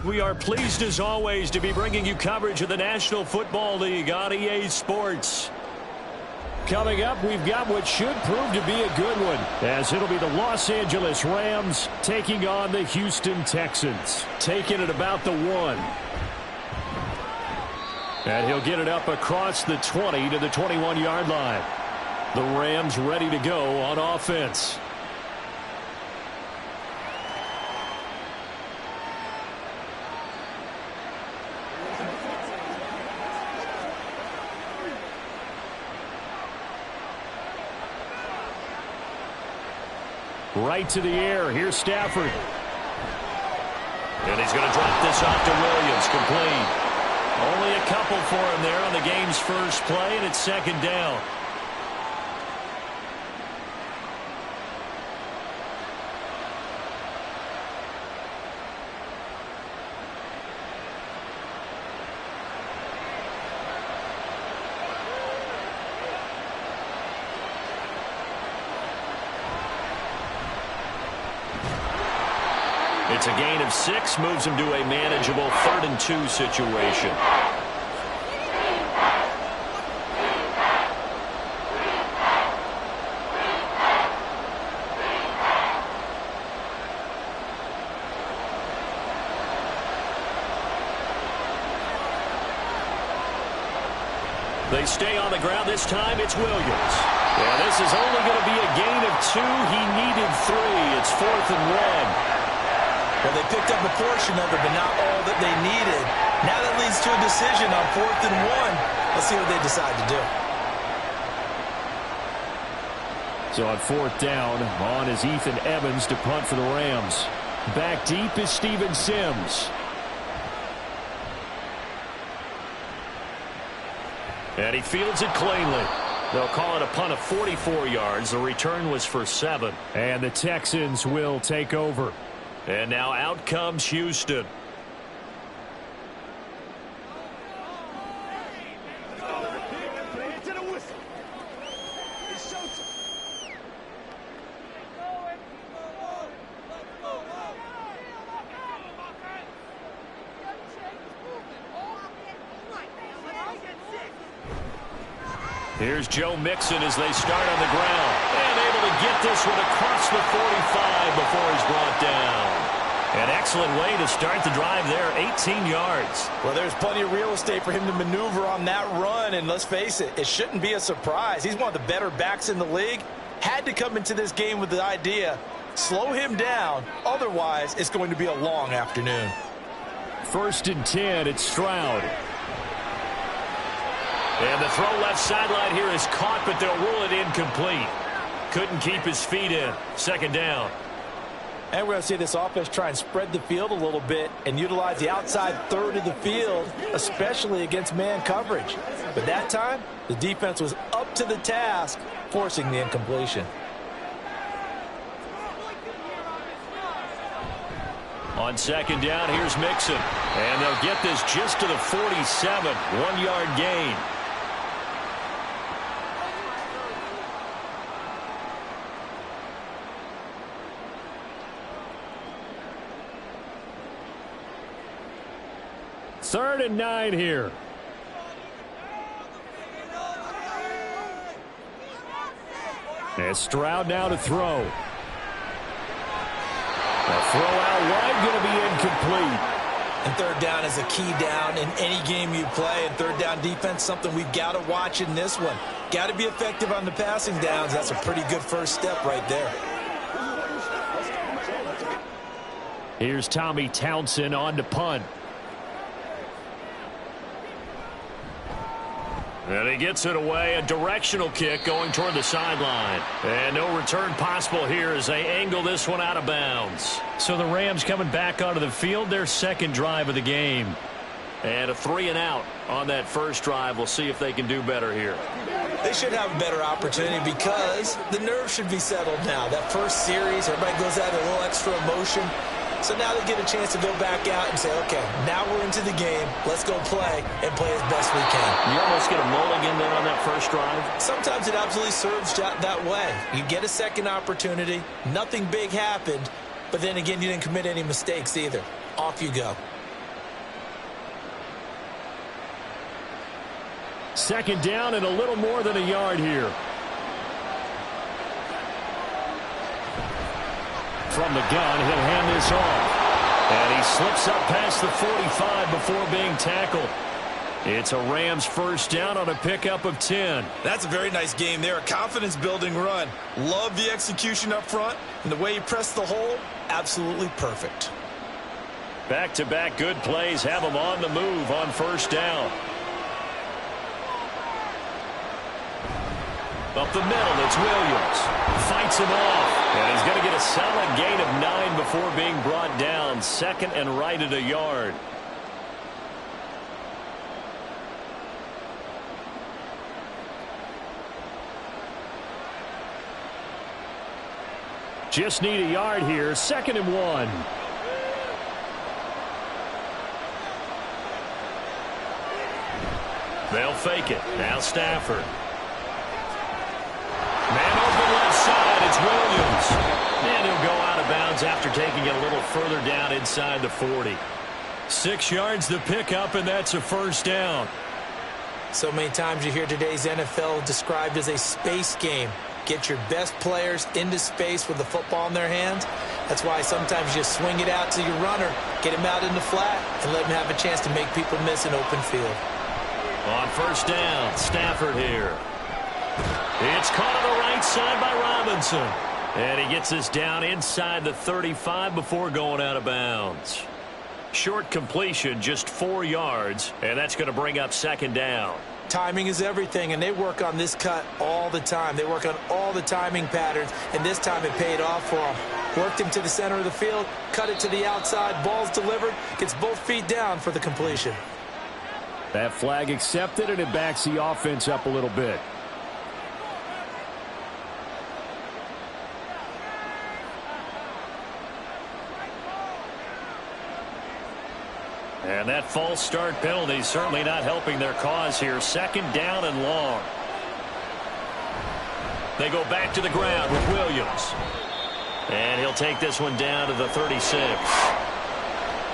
We are pleased as always to be bringing you coverage of the National Football League on EA Sports. Coming up, we've got what should prove to be a good one, as it'll be the Los Angeles Rams taking on the Houston Texans. Taking it about the 1. And he'll get it up across the 20 to the 21-yard line. The Rams ready to go on offense. Right to the air. Here's Stafford. And he's going to drop this off to Williams. Complete. Only a couple for him there on the game's first play, and it's second down. It's a gain of 6, moves him to a manageable 3rd and 2 situation. They stay on the ground. This time it's Williams. Yeah, this is only going to be a gain of 2. He needed 3. It's 4th and 1. Well, they picked up a portion of it, but not all that they needed. Now that leads to a decision on 4th and 1. Let's see what they decide to do. So on 4th down, on is Ethan Evans to punt for the Rams. Back deep is Steven Sims. And he fields it cleanly. They'll call it a punt of 44 yards. The return was for 7. And the Texans will take over. And now out comes Houston. Here's Joe Mixon as they start on the ground. And able to get this one across the 45 before he's brought down. An excellent way to start the drive there, 18 yards. Well, there's plenty of real estate for him to maneuver on that run, and let's face it, it shouldn't be a surprise. He's one of the better backs in the league. Had to come into this game with the idea, slow him down, otherwise it's going to be a long afternoon. 1st and 10, it's Stroud. And the throw left sideline here is caught, but they'll rule it incomplete. Couldn't keep his feet in. 2nd down. And we're going to see this offense try and spread the field a little bit and utilize the outside 3rd of the field, especially against man coverage. But that time, the defense was up to the task, forcing the incompletion. On 2nd down, here's Mixon. And they'll get this just to the 47. 1-yard gain. Third and 9 here. And Stroud now to throw. A throw out wide, going to be incomplete. And 3rd down is a key down in any game you play. And 3rd down defense, something we've got to watch in this one. Got to be effective on the passing downs. That's a pretty good first step right there. Here's Tommy Townsend on to punt. And he gets it away. A directional kick going toward the sideline. And no return possible here as they angle this one out of bounds. So the Rams coming back onto the field, their 2nd drive of the game. And a 3 and out on that first drive. We'll see if they can do better here. They should have a better opportunity because the nerves should be settled now. That first series, everybody goes out a little extra emotion. So now they get a chance to go back out and say, okay, now we're into the game. Let's go play and play as best we can. You almost get a mulligan then on that first drive? Sometimes it absolutely serves that way. You get a second opportunity. Nothing big happened. But then again, you didn't commit any mistakes either. Off you go. Second down and a little more than a yard here. From the gun, he'll hand this off. And he slips up past the 45 before being tackled. It's a Rams first down on a pickup of 10. That's a very nice game there. A confidence-building run. Love the execution up front. And the way he pressed the hole, absolutely perfect. Back-to-back good plays have him on the move on first down. Up the middle, it's Williams. Fights him off. And he's going to get a solid gain of 9 before being brought down. Second and right at a yard. Just need a yard here. Second and 1. They'll fake it. Now Stafford. Man open left side. It's Williams. And he'll go out of bounds after taking it a little further down inside the 40. 6 yards the pickup, and that's a first down. So many times you hear today's NFL described as a space game. Get your best players into space with the football in their hands. That's why sometimes you swing it out to your runner, get him out in the flat, and let him have a chance to make people miss an open field. On first down, Stafford here. It's caught on the right side by Robinson. And he gets this down inside the 35 before going out of bounds. Short completion, just 4 yards, and that's going to bring up second down. Timing is everything, and they work on this cut all the time. They work on all the timing patterns, and this time it paid off for them. Worked him to the center of the field, cut it to the outside, ball's delivered, gets both feet down for the completion. That flag accepted, and it backs the offense up a little bit. And that false start penalty certainly not helping their cause here. Second down and long. They go back to the ground with Williams. And he'll take this one down to the 36.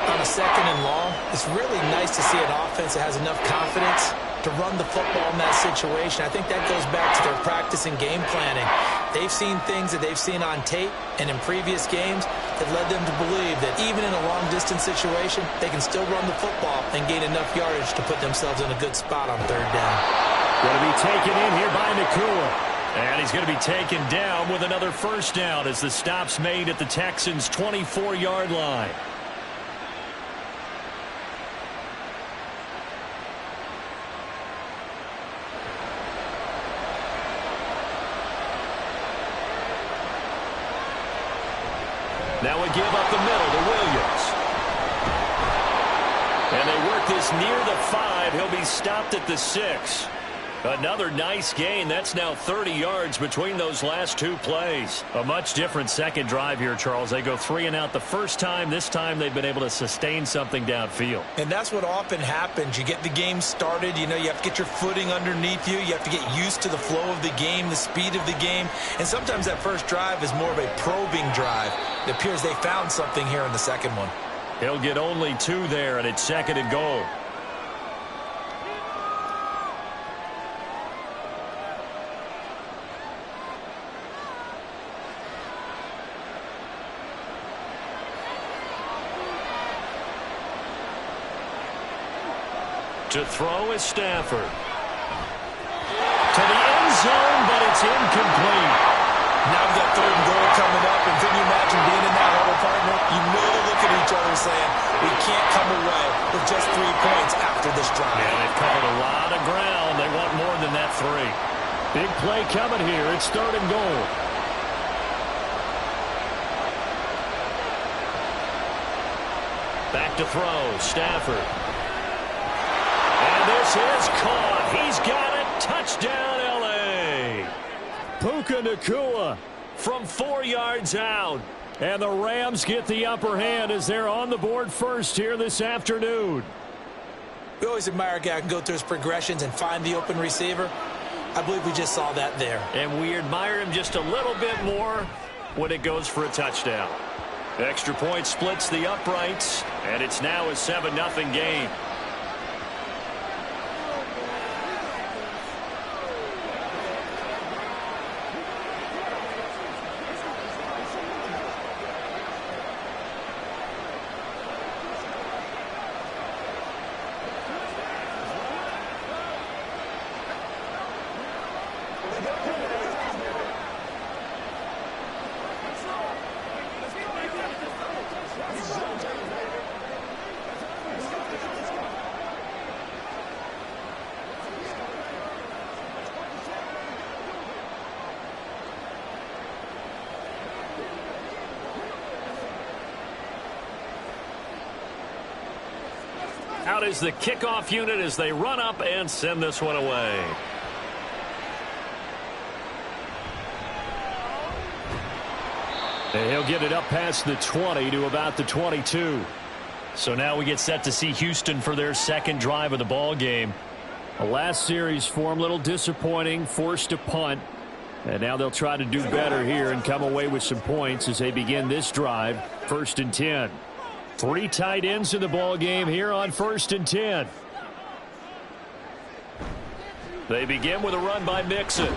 On a second and long, it's really nice to see an offense that has enough confidence to run the football in that situation. I think that goes back to their practice and game planning. They've seen things that they've seen on tape and in previous games that led them to believe that even in a long-distance situation, they can still run the football and gain enough yardage to put themselves in a good spot on third down. Going to be taken in here by Nakua. And he's going to be taken down with another first down as the stop's made at the Texans' 24-yard line. Now we give up the middle to Williams. And they work this near the 5. He'll be stopped at the 6. Another nice gain. That's now 30 yards between those last 2 plays. A much different second drive here, Charles. They go 3 and out the first time. This time they've been able to sustain something downfield. And that's what often happens. You get the game started. You know, you have to get your footing underneath you. You have to get used to the flow of the game, the speed of the game. And sometimes that first drive is more of a probing drive. It appears they found something here in the second one. He'll get only 2 there, and it's second and goal. To throw is Stafford. To the end zone, but it's incomplete. Now we've got third and goal coming up, and can you imagine being in that huddle, partner? You know they look at each other saying, we can't come away with just 3 points after this drive. Yeah, they've covered a lot of ground. They want more than that 3. Big play coming here. It's third and goal. Back to throw, Stafford. And this is caught. He's got it. Touchdown, L.A. Puka Nakua from 4 yards out. And the Rams get the upper hand as they're on the board first here this afternoon. We always admire a guy who can go through his progressions and find the open receiver. I believe we just saw that there. And we admire him just a little bit more when it goes for a touchdown. Extra point splits the uprights, and it's now a 7-0 game. Out is the kickoff unit as they run up and send this one away. And he'll get it up past the 20 to about the 22. So now we get set to see Houston for their second drive of the ball game. The last series for them, a little disappointing, forced a punt. And now they'll try to do better here and come away with some points as they begin this drive, 1st and 10. 3 tight ends in the ball game here on 1st and 10. They begin with a run by Mixon.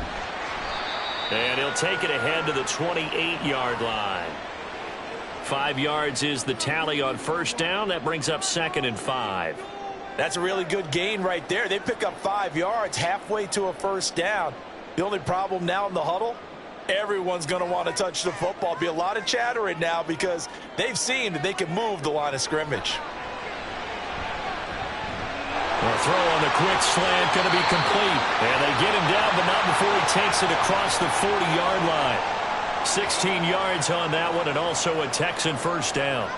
And he'll take it ahead to the 28-yard line. 5 yards is the tally on 1st down. That brings up 2nd and 5. That's a really good gain right there. They pick up 5 yards halfway to a 1st down. The only problem now in the huddle, everyone's going to want to touch the football. Be a lot of chattering now because they've seen that they can move the line of scrimmage. The throw on the quick slant going to be complete. And they get him down, but not before he takes it across the 40-yard line. 16 yards on that one, and also a Texan 1st down.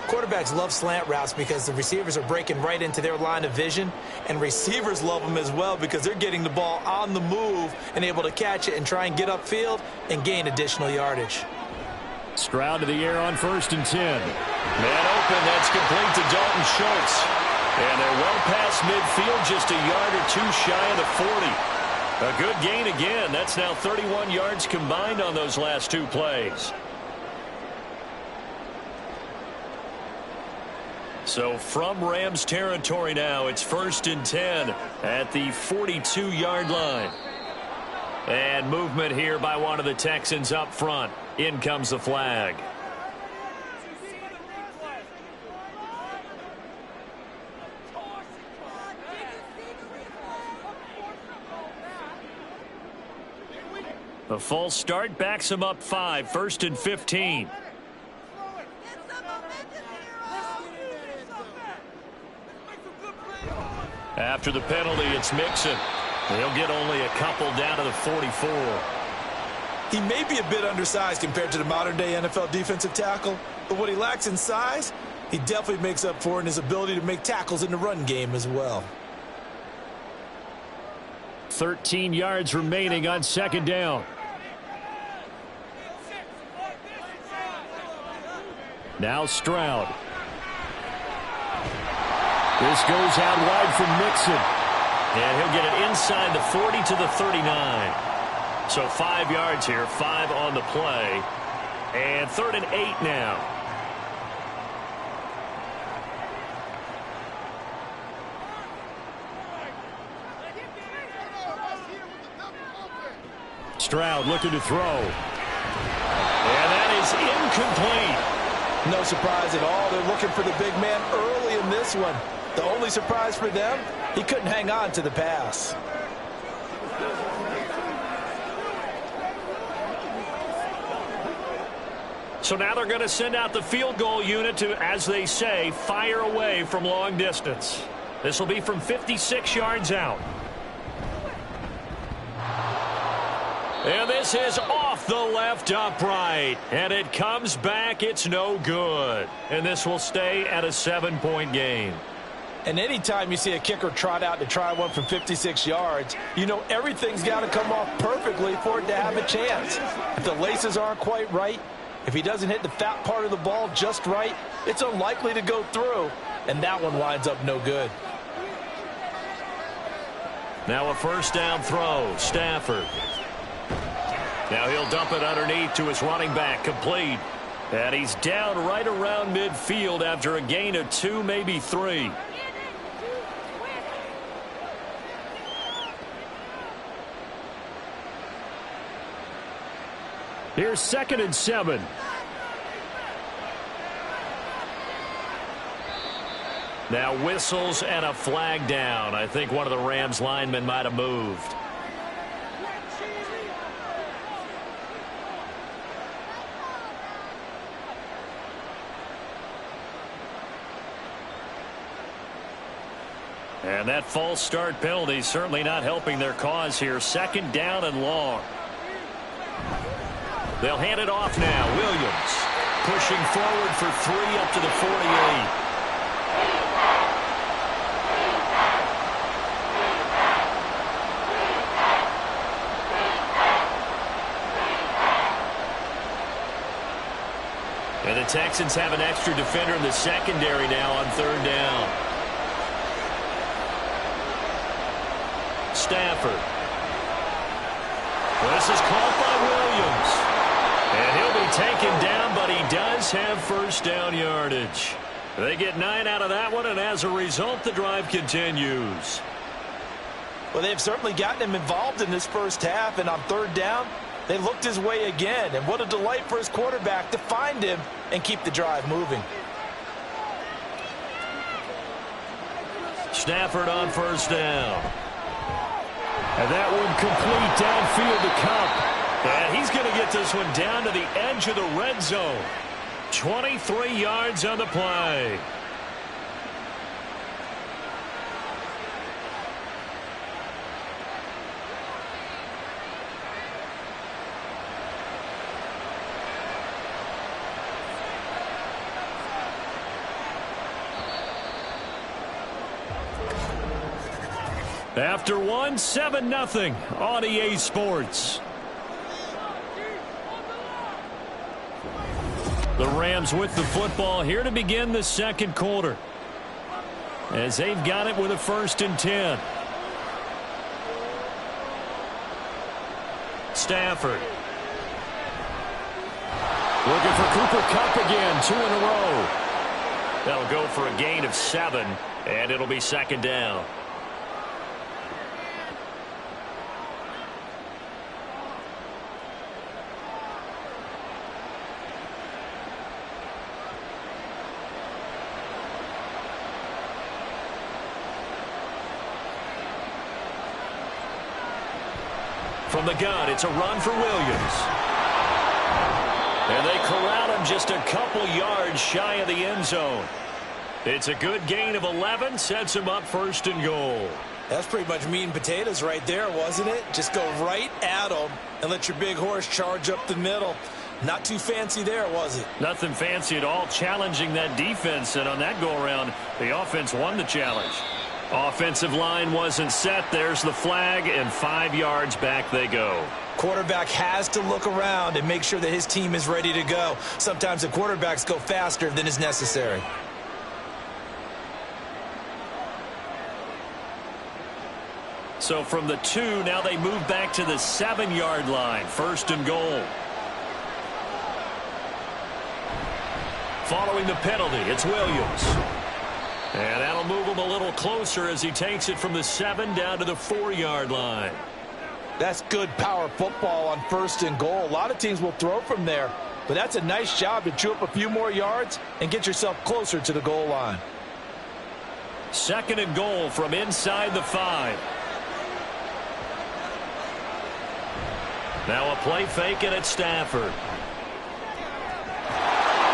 Quarterbacks love slant routes because the receivers are breaking right into their line of vision, and receivers love them as well because they're getting the ball on the move and able to catch it and try and get upfield and gain additional yardage. Stroud to the air on 1st and 10. Man open, that's complete to Dalton Schultz. And they're well past midfield, just a yard or 2 shy of the 40. A good gain again. That's now 31 yards combined on those last 2 plays. So from Rams territory now, it's 1st and 10 at the 42-yard line. And movement here by one of the Texans up front. In comes the flag. A false start backs him up 5, 1st and 15. After the penalty, it's Mixon. He'll get only a couple down to the 44. He may be a bit undersized compared to the modern-day NFL defensive tackle, but what he lacks in size, he definitely makes up for in his ability to make tackles in the run game as well. 13 yards remaining on 2nd down. Now Stroud. This goes out wide from Mixon. And he'll get it inside the 40 to the 39. So 5 yards here, 5 on the play. And 3rd and 8 now. Stroud looking to throw. And that is incomplete. No surprise at all. They're looking for the big man early in this one. The only surprise for them, he couldn't hang on to the pass. So now they're going to send out the field goal unit to, as they say, fire away from long distance. This will be from 56 yards out. And this is off the left upright. And it comes back. It's no good. And this will stay at a 7-point game. And anytime you see a kicker trot out to try one from 56 yards, you know everything's got to come off perfectly for it to have a chance. If the laces aren't quite right, if he doesn't hit the fat part of the ball just right, it's unlikely to go through. And that one winds up no good. Now a 1st down throw. Stafford. Now he'll dump it underneath to his running back. Complete. And he's down right around midfield after a gain of 2, maybe 3. Here's 2nd and 7. Now whistles and a flag down. I think one of the Rams linemen might have moved. And that false start penalty certainly not helping their cause here. 2nd down and long. They'll hand it off now. Williams pushing forward for 3 up to the 48. And the Texans have an extra defender in the secondary now on third down. Stafford. This is caught by Williams. And he'll be taken down, but he does have first down yardage. They get 9 out of that one, and as a result, the drive continues. Well, they've certainly gotten him involved in this first half, and on third down, they looked his way again. And what a delight for his quarterback to find him and keep the drive moving. Stafford on first down. And that one complete downfield to Cup. And he's going to get this one down to the edge of the red zone. 23 yards on the play. After one, 7-0 on EA Sports. The Rams with the football here to begin the second quarter, as they've got it with a 1st and 10. Stafford. Looking for Cooper Kupp again, 2 in a row. That'll go for a gain of 7, and it'll be 2nd down. From the gun, it's a run for Williams. And they corral him just a couple yards shy of the end zone. It's a good gain of 11, sets him up 1st and goal. That's pretty much meat and potatoes right there, wasn't it? Just go right at him and let your big horse charge up the middle. Not too fancy there, was it? Nothing fancy at all, challenging that defense. And on that go-around, the offense won the challenge. Offensive line wasn't set. There's the flag, and 5 yards back they go. Quarterback has to look around and make sure that his team is ready to go. Sometimes the quarterbacks go faster than is necessary. So from the 2, now they move back to the 7-yard line. 1st and goal. Following the penalty, it's Williams. And that'll move him a little closer as he takes it from the 7 down to the 4-yard line. That's good power football on 1st and goal. A lot of teams will throw from there, but that's a nice job to chew up a few more yards and get yourself closer to the goal line. 2nd and goal from inside the 5. Now a play fake, and it's Stafford.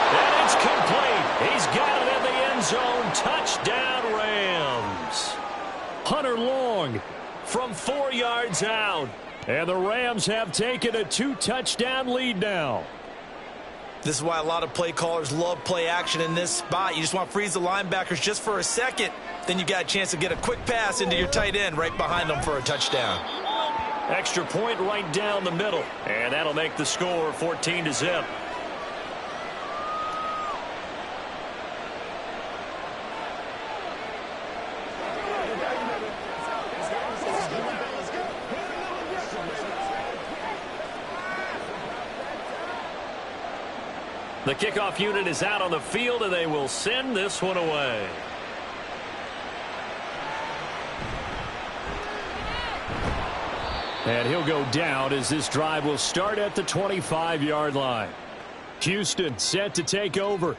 And it's complete. He's got it in the end zone. Touchdown, Rams. Hunter Long from 4 yards out. And the Rams have taken a 2-touchdown lead now. This is why a lot of play callers love play action in this spot. You just want to freeze the linebackers just for a second. Then you got a chance to get a quick pass into your tight end right behind them for a touchdown. Extra point right down the middle. And that'll make the score 14-0. The kickoff unit is out on the field, and they will send this one away. And he'll go down as this drive will start at the 25-yard line. Houston set to take over.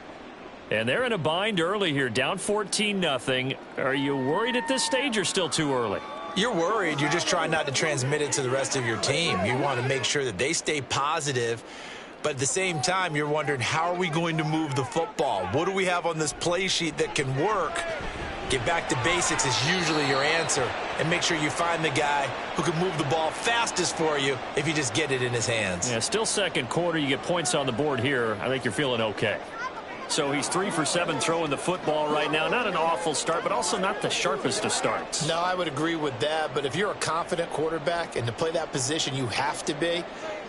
And they're in a bind early here, down 14-0. Are you worried at this stage or still too early? You're worried. You're just trying not to transmit it to the rest of your team. You want to make sure that they stay positive. But at the same time, you're wondering, how are we going to move the football? What do we have on this play sheet that can work? Get back to basics is usually your answer. And make sure you find the guy who can move the ball fastest for you if you just get it in his hands. Yeah, still second quarter. You get points on the board here. I think you're feeling okay. So he's 3 for 7 throwing the football right now. Not an awful start, but also not the sharpest of starts. No, I would agree with that. But if you're a confident quarterback and to play that position, you have to be.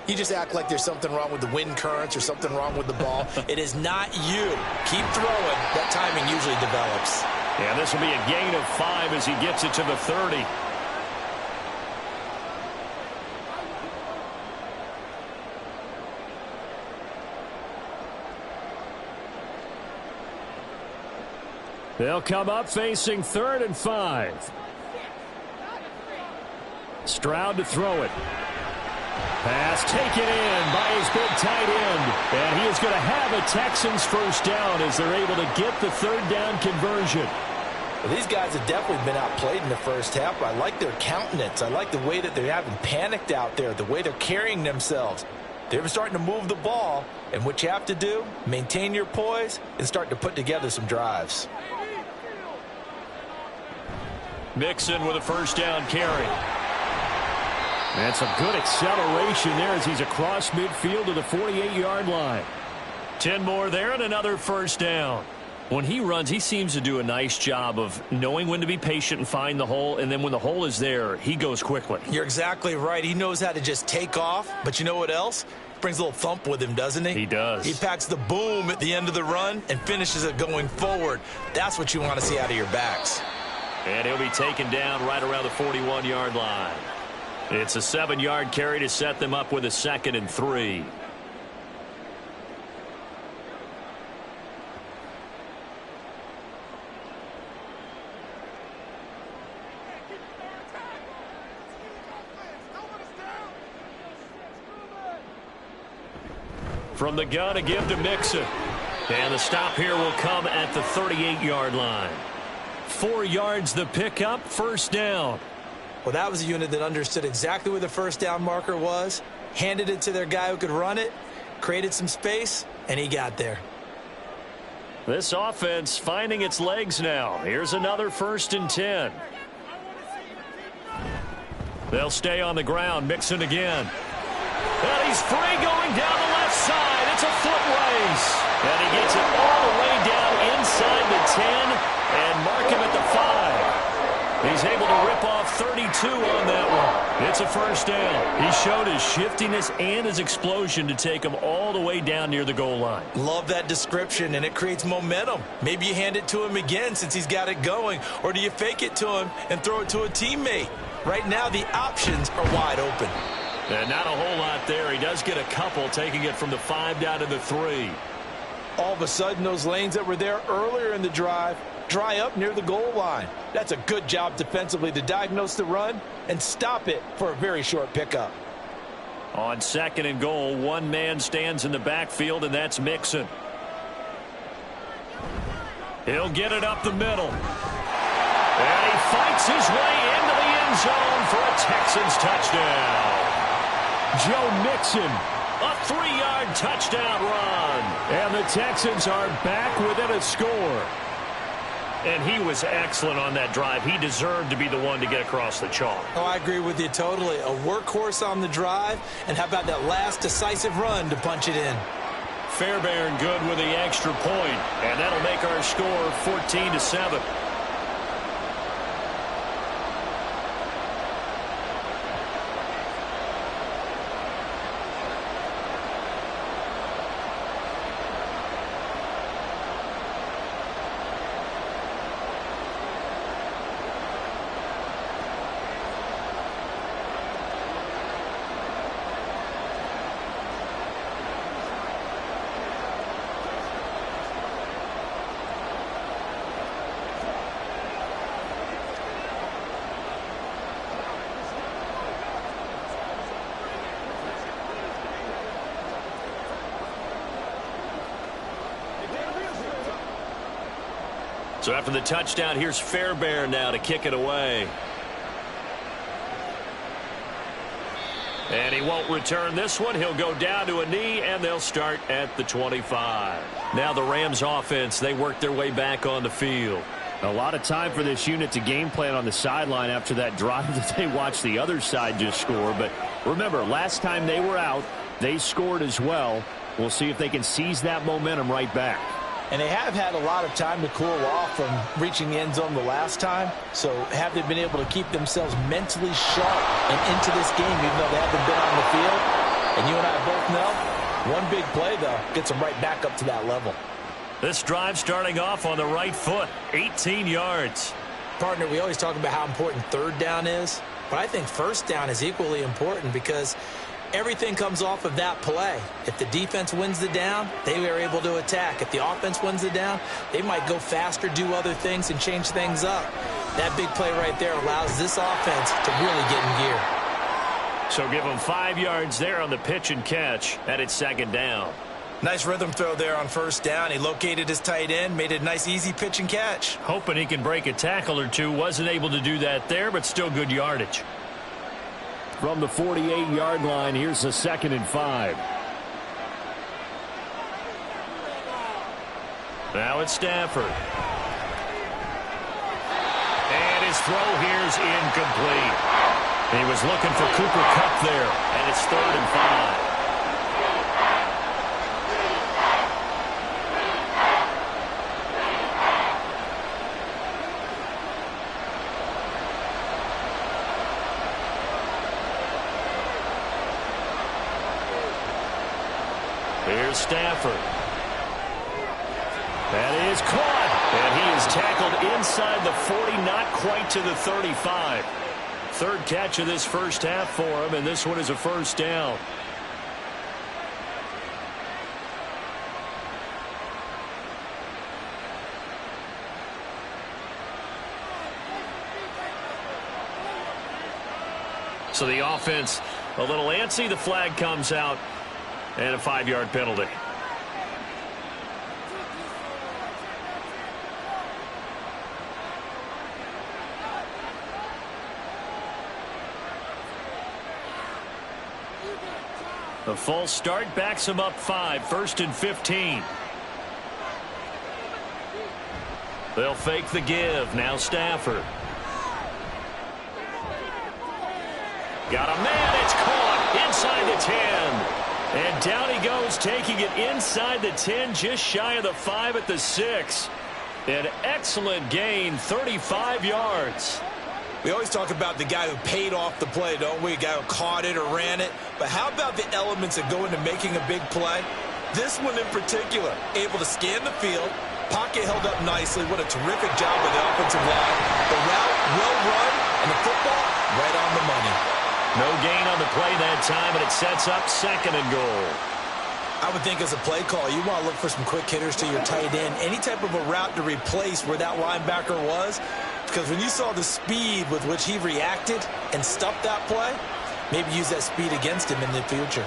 You just act like there's something wrong with the wind currents or something wrong with the ball. It is not you. Keep throwing. That timing usually develops. And this will be a gain of 5 as he gets it to the 30. They'll come up facing 3rd and 5. Stroud to throw it. Pass taken in by his big tight end. And he is going to have a Texans first down as they're able to get the 3rd down conversion. Well, these guys have definitely been outplayed in the first half. I like their countenance. I like the way that they're having panicked out there, the way they're carrying themselves. They're starting to move the ball. And what you have to do, maintain your poise and start to put together some drives. Mixon with a first down carry. And some good acceleration there as he's across midfield to the 48-yard line. 10 more there and another first down. When he runs, he seems to do a nice job of knowing when to be patient and find the hole, and then when the hole is there, he goes quickly. You're exactly right. He knows how to just take off, but you know what else? Brings a little thump with him, doesn't he? He does. He packs the boom at the end of the run and finishes it going forward. That's what you want to see out of your backs. And he'll be taken down right around the 41-yard line. It's a 7-yard carry to set them up with a 2nd and 3. From the gun, a give to Mixon. And the stop here will come at the 38-yard line. 4 yards the pickup, first down. Well, that was a unit that understood exactly where the first down marker was, handed it to their guy who could run it, created some space, and he got there. This offense finding its legs now. Here's another 1st and 10. They'll stay on the ground. Mixon again. And he's free going down the left side. It's a foot race. And he gets it all the way down inside the 10 and mark him at the 5. He's able to rip off 32 on that one. It's a first down. He showed his shiftiness and his explosion to take him all the way down near the goal line. Love that description, and it creates momentum. Maybe you hand it to him again since he's got it going, or do you fake it to him and throw it to a teammate? Right now, the options are wide open. And not a whole lot there. He does get a couple, taking it from the 5 down to the 3. All of a sudden, those lanes that were there earlier in the drive dry up near the goal line. That's a good job defensively to diagnose the run and stop it for a very short pickup. On 2nd and goal, one man stands in the backfield, and that's Mixon. He'll get it up the middle. And he fights his way into the end zone for a Texans touchdown. Joe Mixon, a 3-yard touchdown run. And the Texans are back within a score. And he was excellent on that drive. He deserved to be the one to get across the chalk. Oh, I agree with you totally. A workhorse on the drive, and how about that last decisive run to punch it in? Fairbairn good with the extra point, and that'll make our score 14-7. So after the touchdown, here's Fairbairn now to kick it away. And he won't return this one. He'll go down to a knee, and they'll start at the 25. Now the Rams offense, they work their way back on the field. A lot of time for this unit to game plan on the sideline after that drive that they watched the other side just score. But remember, last time they were out, they scored as well. We'll see if they can seize that momentum right back. And they have had a lot of time to cool off from reaching the end zone the last time. So have they been able to keep themselves mentally sharp and into this game, even though they haven't been on the field? And you and I both know, one big play, though, gets them right back up to that level. This drive starting off on the right foot, 18 yards. Partner, we always talk about how important third down is, but I think first down is equally important because everything comes off of that play. If the defense wins the down, they are able to attack. If the offense wins the down, they might go faster, do other things, and change things up. That big play right there allows this offense to really get in gear. So give them 5 yards there on the pitch and catch, and it's second down. Nice rhythm throw there on first down. He located his tight end, made it a nice, easy pitch and catch. Hoping he can break a tackle or two. Wasn't able to do that there, but still good yardage. From the 48-yard line, here's a 2nd and 5. Now it's Stafford. And his throw here's incomplete. He was looking for Cooper Kupp there, and it's 3rd and 5. Here's Stafford. That is caught. And he is tackled inside the 40, not quite to the 35. Third catch of this first half for him, and this one is a first down. So the offense a little antsy. The flag comes out. And a 5-yard penalty. The false start backs him up 5. 1st and 15. They'll fake the give. Now Stafford. Got a man. It's caught inside the 10. And down he goes, taking it inside the 10, just shy of the 5 at the 6. An excellent gain, 35 yards. We always talk about the guy who paid off the play, don't we? A guy who caught it or ran it. But how about the elements that go into making a big play? This one in particular, able to scan the field, pocket held up nicely. What a terrific job by the offensive line. The route well run, and the football right on the money. No gain on the play that time, and it sets up 2nd and goal. I would think as a play call, you want to look for some quick hitters to your tight end. Any type of a route to replace where that linebacker was. Because when you saw the speed with which he reacted and stuffed that play, maybe use that speed against him in the future.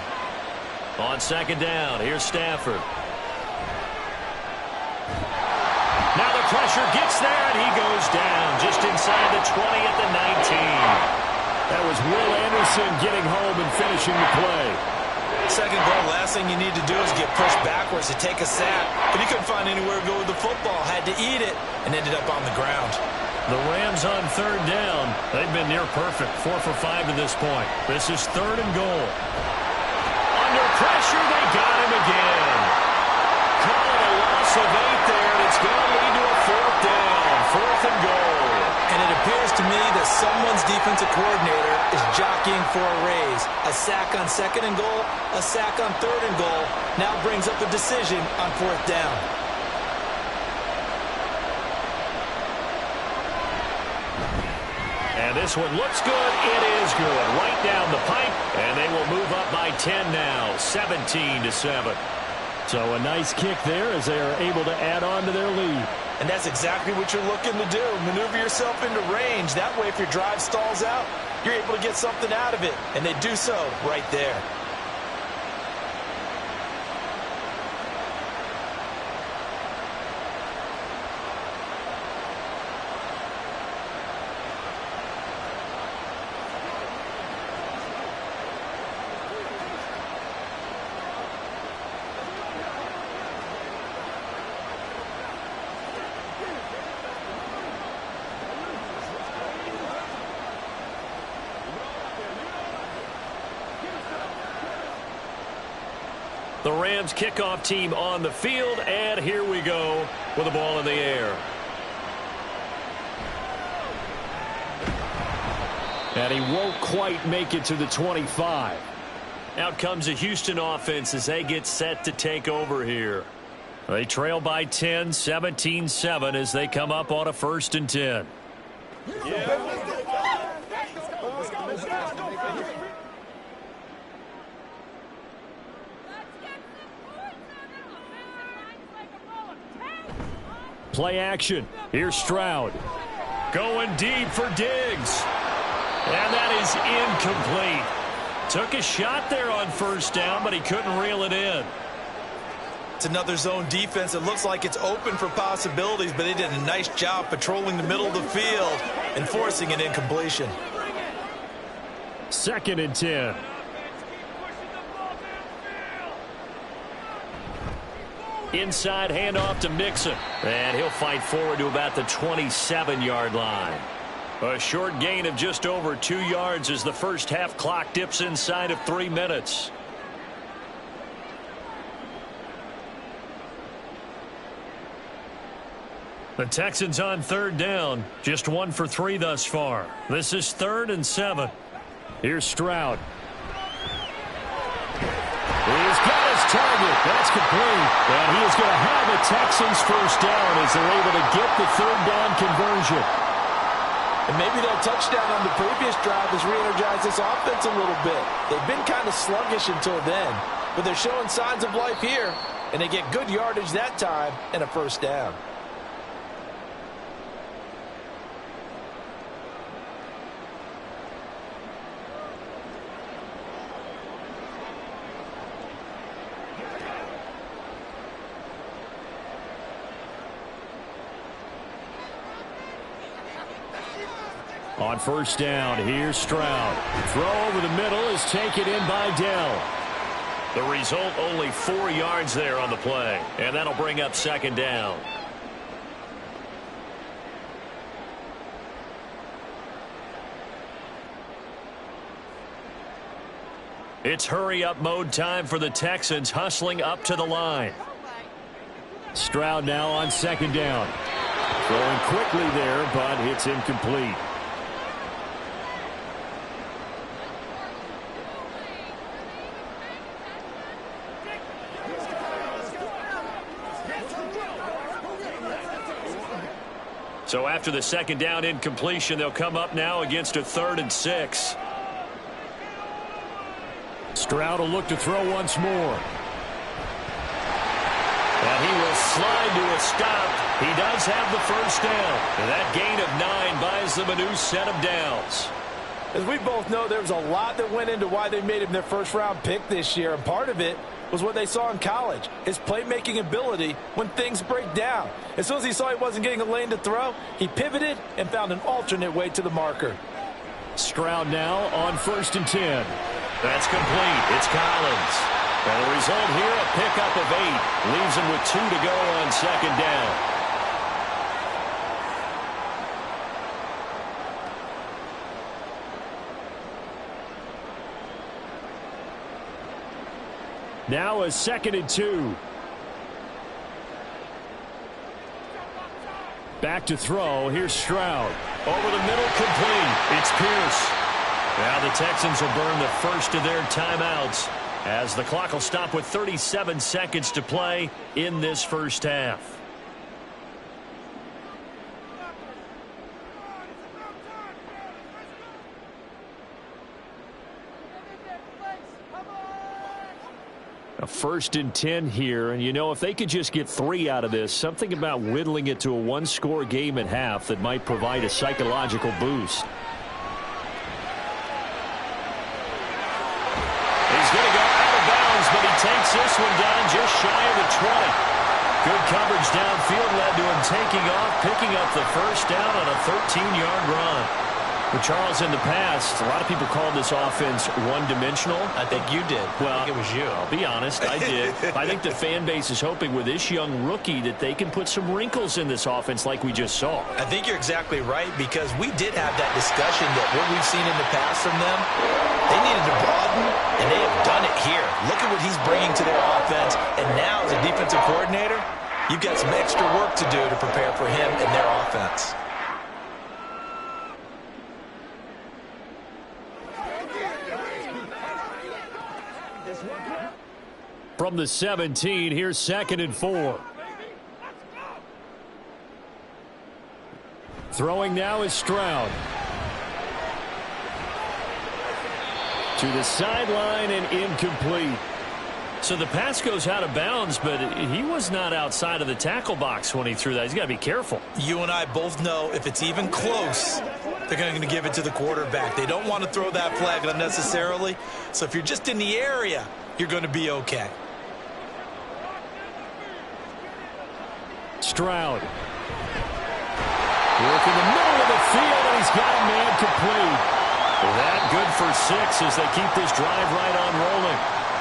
On 2nd down, here's Stafford. Now the pressure gets there, and he goes down just inside the 20 at the 19. That was Will Anderson getting home and finishing the play. 2nd goal, last thing you need to do is get pushed backwards to take a sack. But he couldn't find anywhere to go with the football. Had to eat it and ended up on the ground. The Rams on 3rd down. They've been near perfect. 4 for 5 to this point. This is 3rd and goal. Under pressure, they got him again. Calling a loss of 8 there, and it's going to lead to a 4th down. 4th and goal. And it appears to me that someone's defensive coordinator is jockeying for a raise. A sack on 2nd and goal, a sack on 3rd and goal, now brings up a decision on 4th down. And this one looks good. It is good. Right down the pipe, and they will move up by 10 now, 17-7. So a nice kick there as they are able to add on to their lead. And that's exactly what you're looking to do. Maneuver yourself into range. That way, if your drive stalls out, you're able to get something out of it. And they do so right there. The Rams kickoff team on the field, and here we go with the ball in the air. And he won't quite make it to the 25. Out comes the Houston offense as they get set to take over here. They trail by 10, 17-7 as they come up on a 1st and 10. Play action. Here's Stroud. Going deep for Diggs. And that is incomplete. Took a shot there on 1st down, but he couldn't reel it in. It's another zone defense. It looks like it's open for possibilities, but they did a nice job patrolling the middle of the field and forcing an incompletion. 2nd and 10. Inside handoff to Mixon. And he'll fight forward to about the 27-yard line. A short gain of just over 2 yards as the first half clock dips inside of 3 minutes. The Texans on 3rd down. Just 1 for 3 thus far. This is 3rd and 7. Here's Stroud. He's got his target. That's complete. And he is going to have a Texans 1st down as they're able to get the 3rd down conversion. And maybe that touchdown on the previous drive has re-energized this offense a little bit. They've been kind of sluggish until then, but they're showing signs of life here, and they get good yardage that time and a 1st down. On 1st down, here's Stroud. Throw over the middle is taken in by Dell. The result, only 4 yards there on the play. And that'll bring up 2nd down. It's hurry-up mode time for the Texans, hustling up to the line. Stroud now on 2nd down. Throwing quickly there, but it's incomplete. So after the 2nd down incompletion, they'll come up now against a 3rd and 6. Stroud will look to throw once more. And he will slide to a stop. He does have the 1st down. And that gain of 9 buys them a new set of downs. As we both know, there was a lot that went into why they made him their 1st-round pick this year, and part of it was what they saw in college, his playmaking ability when things break down. As soon as he saw he wasn't getting a lane to throw, he pivoted and found an alternate way to the marker. Stroud now on 1st and 10. That's complete. It's Collins. And the result here, a pickup of 8. Leaves him with 2 to go on 2nd down. Now a 2nd and 2. Back to throw. Here's Stroud. Over the middle, complete. It's Pierce. Now the Texans will burn the first of their timeouts as the clock will stop with 37 seconds to play in this first half. A 1st and 10 here, and you know, if they could just get 3 out of this, something about whittling it to a 1-score game at half that might provide a psychological boost. He's going to go out of bounds, but he takes this one down just shy of the 20. Good coverage downfield led to him taking off, picking up the 1st down on a 13-yard run. But Charles, in the past, a lot of people called this offense one-dimensional. I think you did. Well, I think it was you. I'll be honest, I did. I think the fan base is hoping with this young rookie that they can put some wrinkles in this offense like we just saw. I think you're exactly right, because we did have that discussion that what we've seen in the past from them, they needed to broaden, and they have done it here. Look at what he's bringing to their offense, and now as a defensive coordinator, you've got some extra work to do to prepare for him and their offense. from the 17. Here's 2nd and 4. Throwing now is Stroud. To the sideline and incomplete. So the pass goes out of bounds, but he was not outside of the tackle box when he threw that. He's got to be careful. You and I both know if it's even close, they're going to give it to the quarterback. They don't want to throw that flag unnecessarily. So if you're just in the area, you're going to be okay. Stroud. Work in the middle of the field, and he's got a man complete. That good for 6 as they keep this drive right on rolling.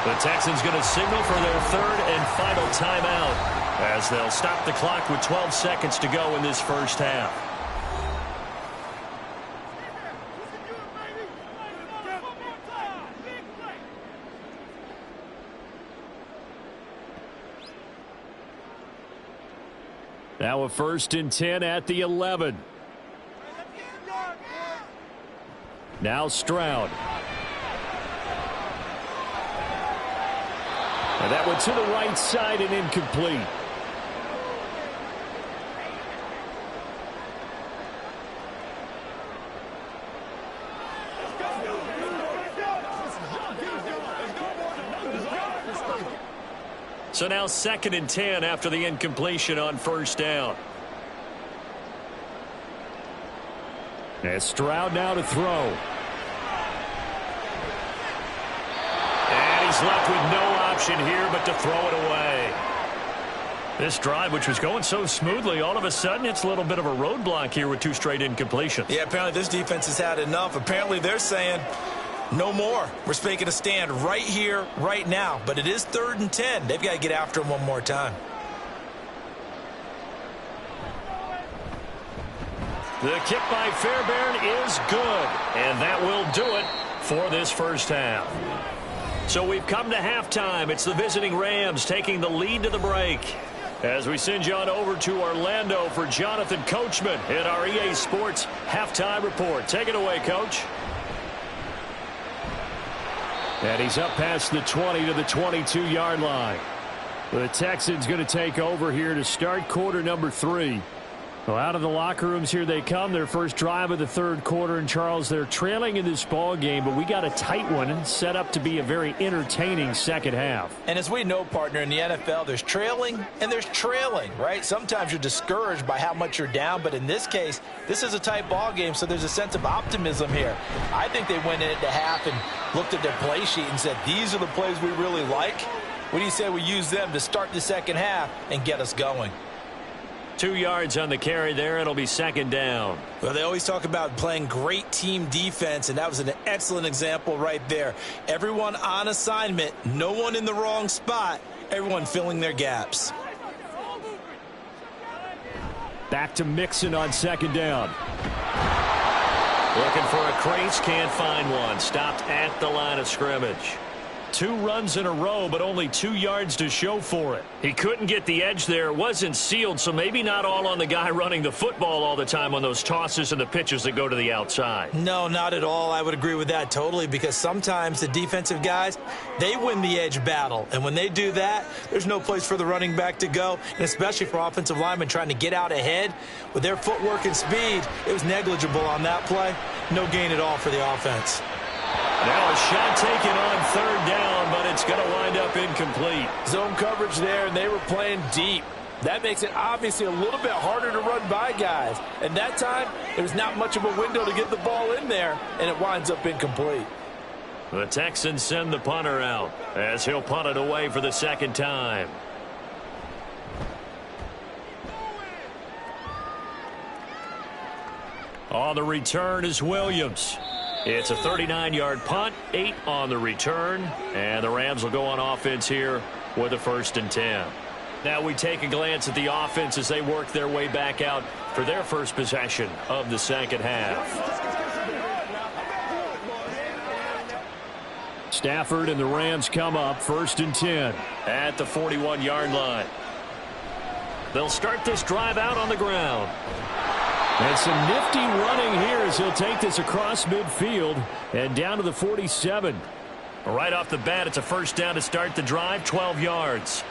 The Texans going to signal for their 3rd and final timeout as they'll stop the clock with 12 seconds to go in this first half. Now a 1st and 10 at the 11. Now Stroud. And that went to the right side and incomplete. So now 2nd and 10 after the incompletion on 1st down. And Stroud now to throw. And he's left with no option here but to throw it away. This drive, which was going so smoothly, all of a sudden it's a little bit of a roadblock here with 2 straight incompletions. Yeah, apparently this defense has had enough. Apparently they're saying no more. We're making a stand right here, right now. But it is 3rd and 10. They've got to get after him one more time. The kick by Fairbairn is good, and that will do it for this first half. So we've come to halftime. It's the visiting Rams taking the lead to the break. As we send you on over to Orlando for Jonathan Coachman in our EA Sports Halftime Report. Take it away, Coach. And he's up past the 20 to the 22-yard line. The Texans going to take over here to start quarter number 3. Well, out of the locker rooms here they come. Their first drive of the 3rd quarter. And, Charles, they're trailing in this ball game, but we got a tight one set up to be a very entertaining second half. And as we know, partner, in the NFL, there's trailing and there's trailing, right? Sometimes you're discouraged by how much you're down, but in this case, this is a tight ball game, so there's a sense of optimism here. I think they went into half and looked at their play sheet and said, these are the plays we really like. What do you say we use them to start the second half and get us going? 2 yards on the carry there. It'll be 2nd down. Well, they always talk about playing great team defense, and that was an excellent example right there. Everyone on assignment, no one in the wrong spot, everyone filling their gaps. Back to Mixon on 2nd down. Looking for a crease, can't find one. Stopped at the line of scrimmage. 2 runs in a row, but only 2 yards to show for it. He couldn't get the edge there. It wasn't sealed, so maybe not all on the guy running the football all the time on those tosses and the pitches that go to the outside. No, not at all. I would agree with that totally, because sometimes the defensive guys, they win the edge battle. And when they do that, there's no place for the running back to go, and especially for offensive linemen trying to get out ahead. With their footwork and speed, it was negligible on that play. No gain at all for the offense. Now a shot taken on 3rd down, but it's going to wind up incomplete. Zone coverage there, and they were playing deep. That makes it obviously a little bit harder to run by guys. And that time, there was not much of a window to get the ball in there, and it winds up incomplete. The Texans send the punter out as he'll punt it away for the 2nd time. On the return is Williams. It's a 39-yard punt, 8 on the return, and the Rams will go on offense here with a 1st and 10. Now we take a glance at the offense as they work their way back out for their first possession of the second half. Stafford and the Rams come up 1st and 10 at the 41-yard line. They'll start this drive out on the ground. And some nifty running here as he'll take this across midfield and down to the 47. Right off the bat, it's a first down to start the drive, 12 yards.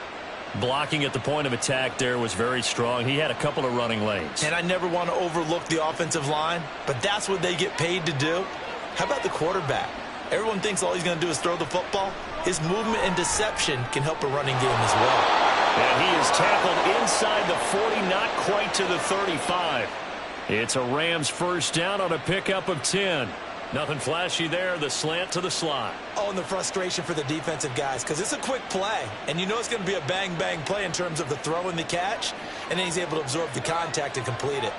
Blocking at the point of attack there was very strong. He had a couple of running lanes. And I never want to overlook the offensive line, but that's what they get paid to do. How about the quarterback? Everyone thinks all he's going to do is throw the football. His movement and deception can help a running game as well. And he is tackled inside the 40, not quite to the 35. It's a Rams first down on a pickup of 10. Nothing flashy there, the slant to the slot. Oh, and the frustration for the defensive guys, because it's a quick play, and you know it's going to be a bang-bang play in terms of the throw and the catch, and then he's able to absorb the contact and complete it.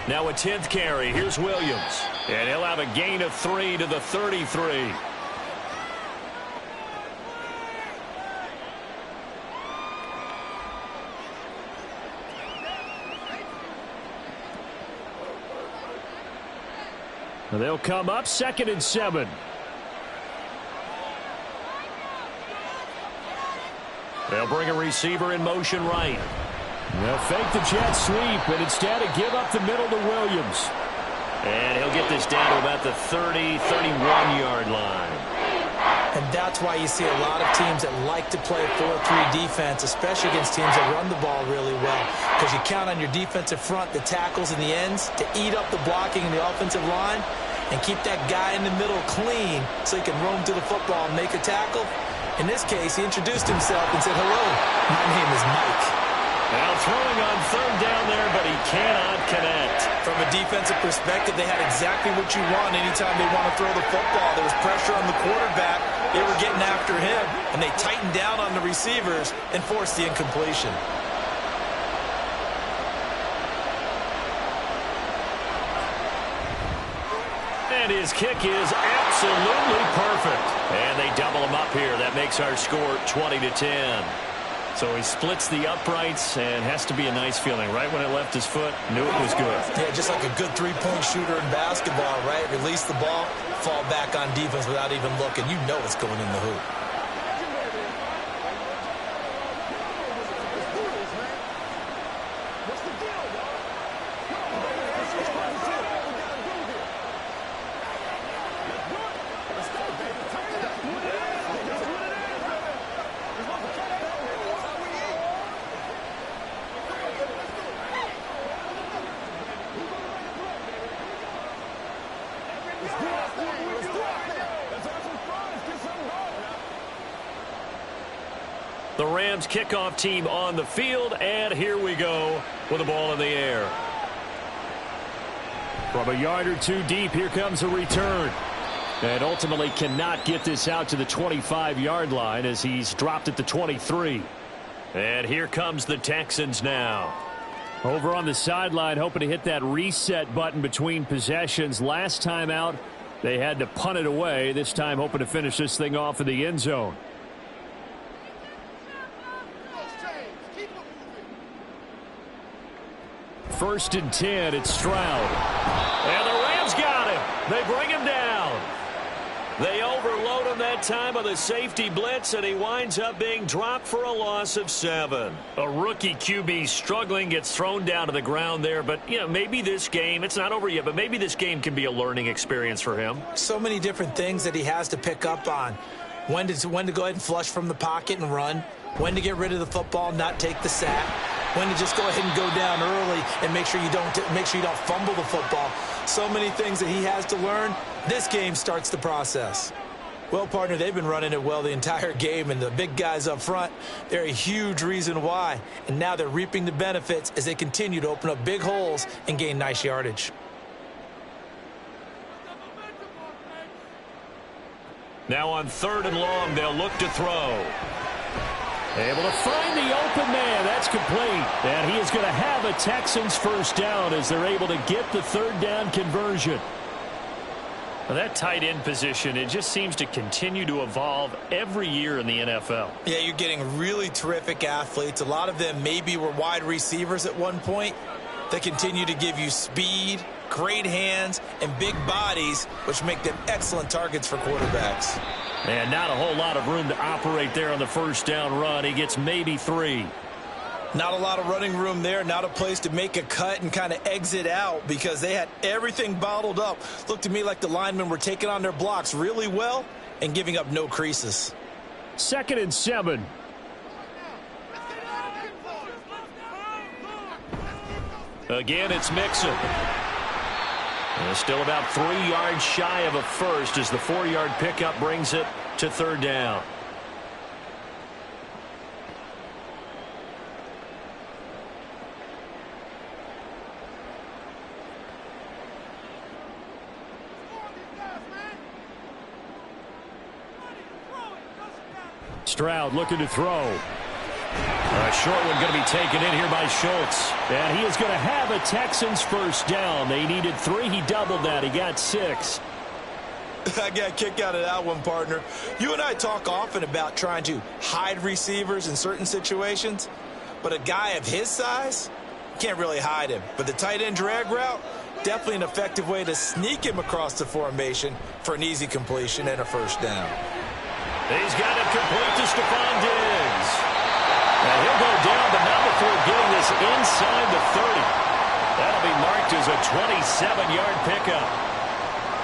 Now a 10th carry. Here's Williams. And he'll have a gain of 3 to the 33. They'll come up 2nd and 7. They'll bring a receiver in motion right. They'll fake the jet sweep, and instead of give up the middle to Williams. And he'll get this down to about the 30, 31-yard line. And that's why you see a lot of teams that like to play 4-3 defense, especially against teams that run the ball really well. Because you count on your defensive front, the tackles and the ends, to eat up the blocking in the offensive line and keep that guy in the middle clean so he can roam to the football and make a tackle. In this case, he introduced himself and said, "Hello, my name is Mike." Now throwing on 3rd down there, but he cannot connect. From a defensive perspective, they had exactly what you want anytime they want to throw the football. There was pressure on the quarterback. They were getting after him, and they tightened down on the receivers and forced the incompletion. And his kick is absolutely perfect. And they double him up here. That makes our score 20 to 10. So he splits the uprights, and has to be a nice feeling. Right when it left his foot, knew it was good. Yeah, just like a good three-point shooter in basketball, right? Release the ball, fall back on defense without even looking. You know it's going in the hoop. The Rams kickoff team on the field, and here we go with the ball in the air. From a yard or two deep, here comes a return. And ultimately cannot get this out to the 25-yard line as he's dropped at the 23. And here comes the Texans now. Over on the sideline, hoping to hit that reset button between possessions. Last time out, they had to punt it away. This time hoping to finish this thing off in the end zone. First and 10, it's Stroud. And the Rams got him. They bring him down. They overload him that time with a safety blitz, and he winds up being dropped for a loss of 7. A rookie QB struggling, gets thrown down to the ground there. But, you know, maybe this game, it's not over yet, but maybe this game can be a learning experience for him. So many different things that he has to pick up on. When to go ahead and flush from the pocket and run. When to get rid of the football, not take the sack. When to just go ahead and go down early and make sure you don't fumble the football. So many things that he has to learn. This game starts the process. Well, partner, they've been running it well the entire game, and the big guys up front, they're a huge reason why. And now they're reaping the benefits as they continue to open up big holes and gain nice yardage. Now on 3rd and long, they'll look to throw. Able to find the open man. That's complete. And he is going to have a Texans first down as they're able to get the 3rd down conversion. Well, that tight end position, it just seems to continue to evolve every year in the NFL. Yeah, you're getting really terrific athletes. A lot of them maybe were wide receivers at one point. They continue to give you speed, great hands, and big bodies, which make them excellent targets for quarterbacks. And not a whole lot of room to operate there on the first down run. He gets maybe 3. Not a lot of running room there, not a place to make a cut and kind of exit out because they had everything bottled up. Looked to me like the linemen were taking on their blocks really well and giving up no creases. 2nd and 7. Again, it's Mixon. And still about 3 yards shy of a first as the 4-yard pickup brings it to 3rd down. Stroud looking to throw. A short one going to be taken in here by Schultz. And he is going to have a Texans first down. They needed 3. He doubled that. He got 6. I got a kick out of that one, partner. You and I talk often about trying to hide receivers in certain situations. But a guy of his size, can't really hide him. But the tight end drag route, definitely an effective way to sneak him across the formation for an easy completion and a first down. He's got it complete to Stephon Diggs. And he'll go down, but not before getting this inside the 30. That'll be marked as a 27-yard pickup.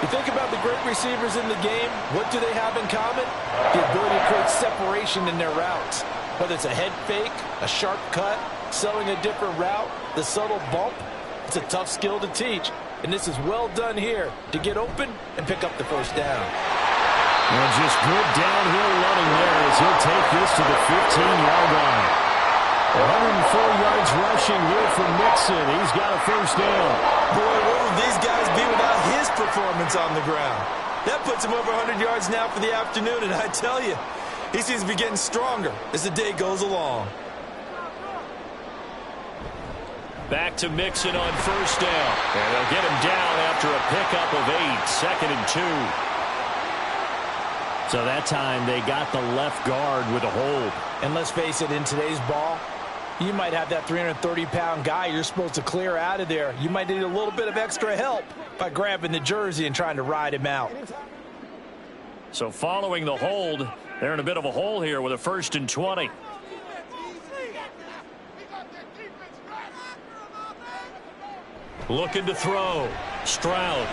You think about the great receivers in the game, what do they have in common? The ability to create separation in their routes. Whether it's a head fake, a sharp cut, selling a different route, the subtle bump, it's a tough skill to teach. And this is well done here to get open and pick up the first down. And just good downhill running there as he'll take this to the 15-yard line. 104 yards rushing here from Mixon. He's got a first down. Boy, what will these guys be without his performance on the ground? That puts him over 100 yards now for the afternoon, and I tell you, he seems to be getting stronger as the day goes along. Back to Mixon on first down. And they'll get him down after a pickup of 8. 2nd and 2. So that time they got the left guard with a hold. And let's face it, in today's ball, you might have that 330-pound guy you're supposed to clear out of there. You might need a little bit of extra help by grabbing the jersey and trying to ride him out. So following the hold, they're in a bit of a hole here with a 1st and 20. Looking to throw. Stroud.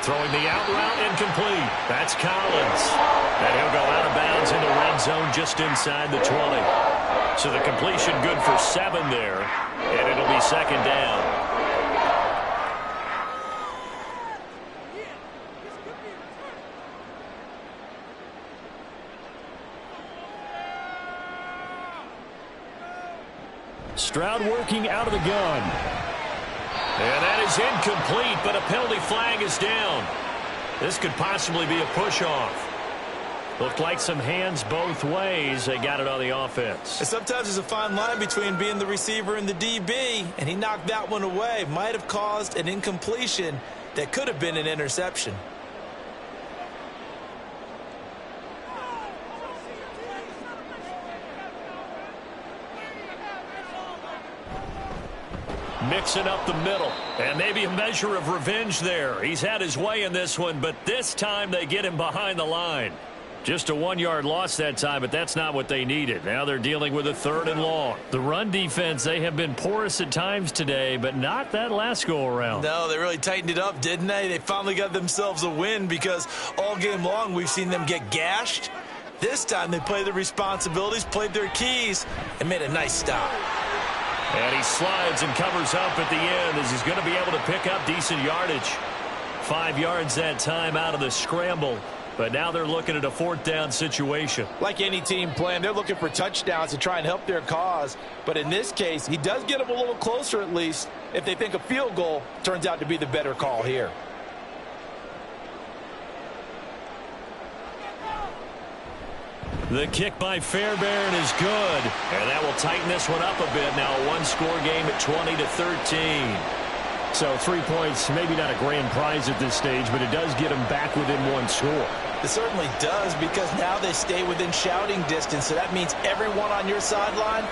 Throwing the out route incomplete. That's Collins. And he'll go out of bounds in the red zone just inside the 20. So the completion good for 7 there. And it'll be 2nd down. Stroud working out of the gun. And that is incomplete, but a penalty flag is down. This could possibly be a push-off. Looked like some hands both ways. They got it on the offense. And sometimes there's a fine line between being the receiver and the DB, and he knocked that one away. Might have caused an incompletion that could have been an interception. Mixing up the middle, and maybe a measure of revenge there. He's had his way in this one, but this time they get him behind the line. Just a 1-yard loss that time, but that's not what they needed. Now they're dealing with a 3rd and long. The run defense, they have been porous at times today, but not that last go-around. No, they really tightened it up, didn't they? They finally got themselves a win because all game long we've seen them get gashed. This time they played their responsibilities, played their keys, and made a nice stop. And he slides and covers up at the end as he's going to be able to pick up decent yardage. 5 yards that time out of the scramble. But now they're looking at a 4th down situation. Like any team playing, they're looking for touchdowns to try and help their cause. But in this case, he does get them a little closer at least if they think a field goal turns out to be the better call here. The kick by Fairbairn is good. And that will tighten this one up a bit. Now a 1-score game at 20-13. So 3 points, maybe not a grand prize at this stage, but it does get them back within 1 score. It certainly does because now they stay within shouting distance. So that means everyone on your sideline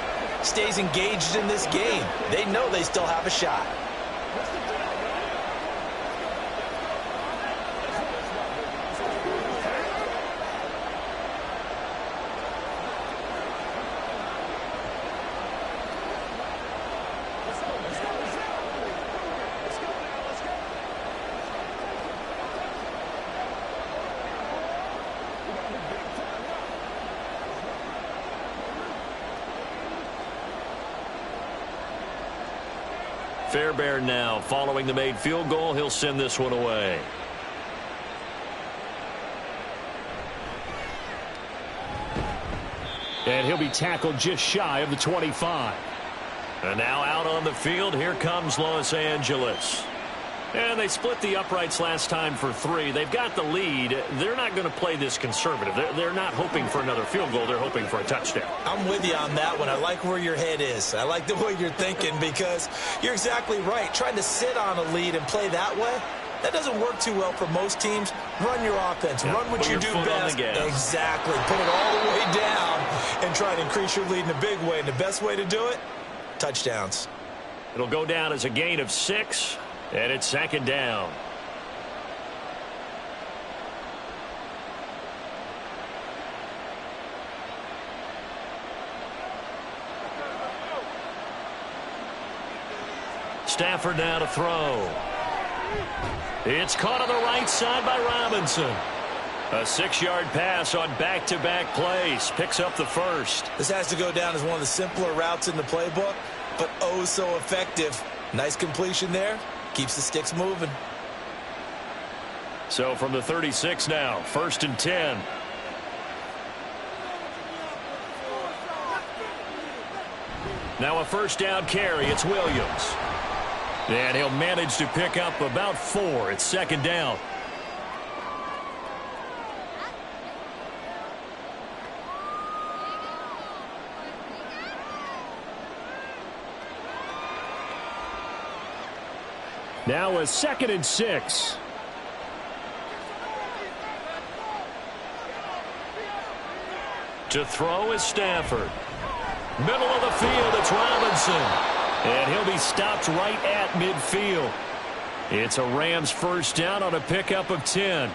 stays engaged in this game. They know they still have a shot. Fairbairn now following the made field goal. He'll send this one away. And he'll be tackled just shy of the 25. And now out on the field, here comes Los Angeles. And they split the uprights last time for 3. They've got the lead. They're not going to play this conservative. They're not hoping for another field goal. They're hoping for a touchdown. I'm with you on that one. I like where your head is. I like the way you're thinking because you're exactly right. Trying to sit on a lead and play that way, that doesn't work too well for most teams. Run your offense. Yeah, run what you do best. Exactly. Put it all the way down and try to increase your lead in a big way. And the best way to do it, touchdowns. It'll go down as a gain of 6, and it's second down. Stafford now to throw. It's caught on the right side by Robinson. A 6-yard pass on back-to-back plays. Picks up the first. This has to go down as one of the simpler routes in the playbook, but oh so effective. Nice completion there. Keeps the sticks moving. So from the 36 now, 1st and 10. Now a first down carry. It's Williams. And he'll manage to pick up about 4. It's second down. Now a 2nd and 6. To throw is Stafford. Middle of the field, it's Robinson. And he'll be stopped right at midfield. It's a Rams first down on a pickup of 10.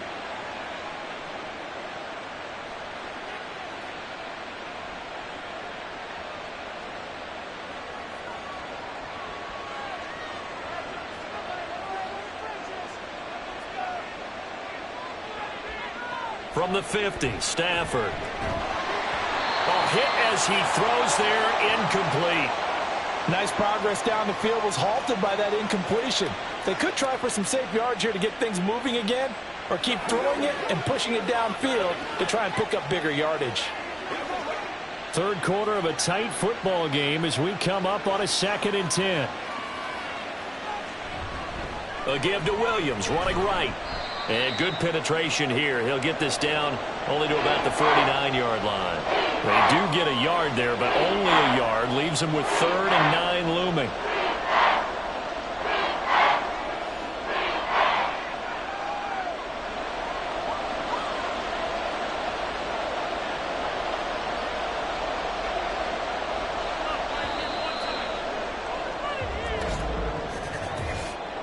From the 50, Stafford. A hit as he throws there, incomplete. Nice progress down the field, was halted by that incompletion. They could try for some safe yards here to get things moving again, or keep throwing it and pushing it downfield to try and pick up bigger yardage. Third quarter of a tight football game as we come up on a 2nd and 10. A give to Williams, running right. And good penetration here. He'll get this down only to about the 49-yard line. They do get a yard there, but only a yard. Leaves them with 3rd and 9 looming.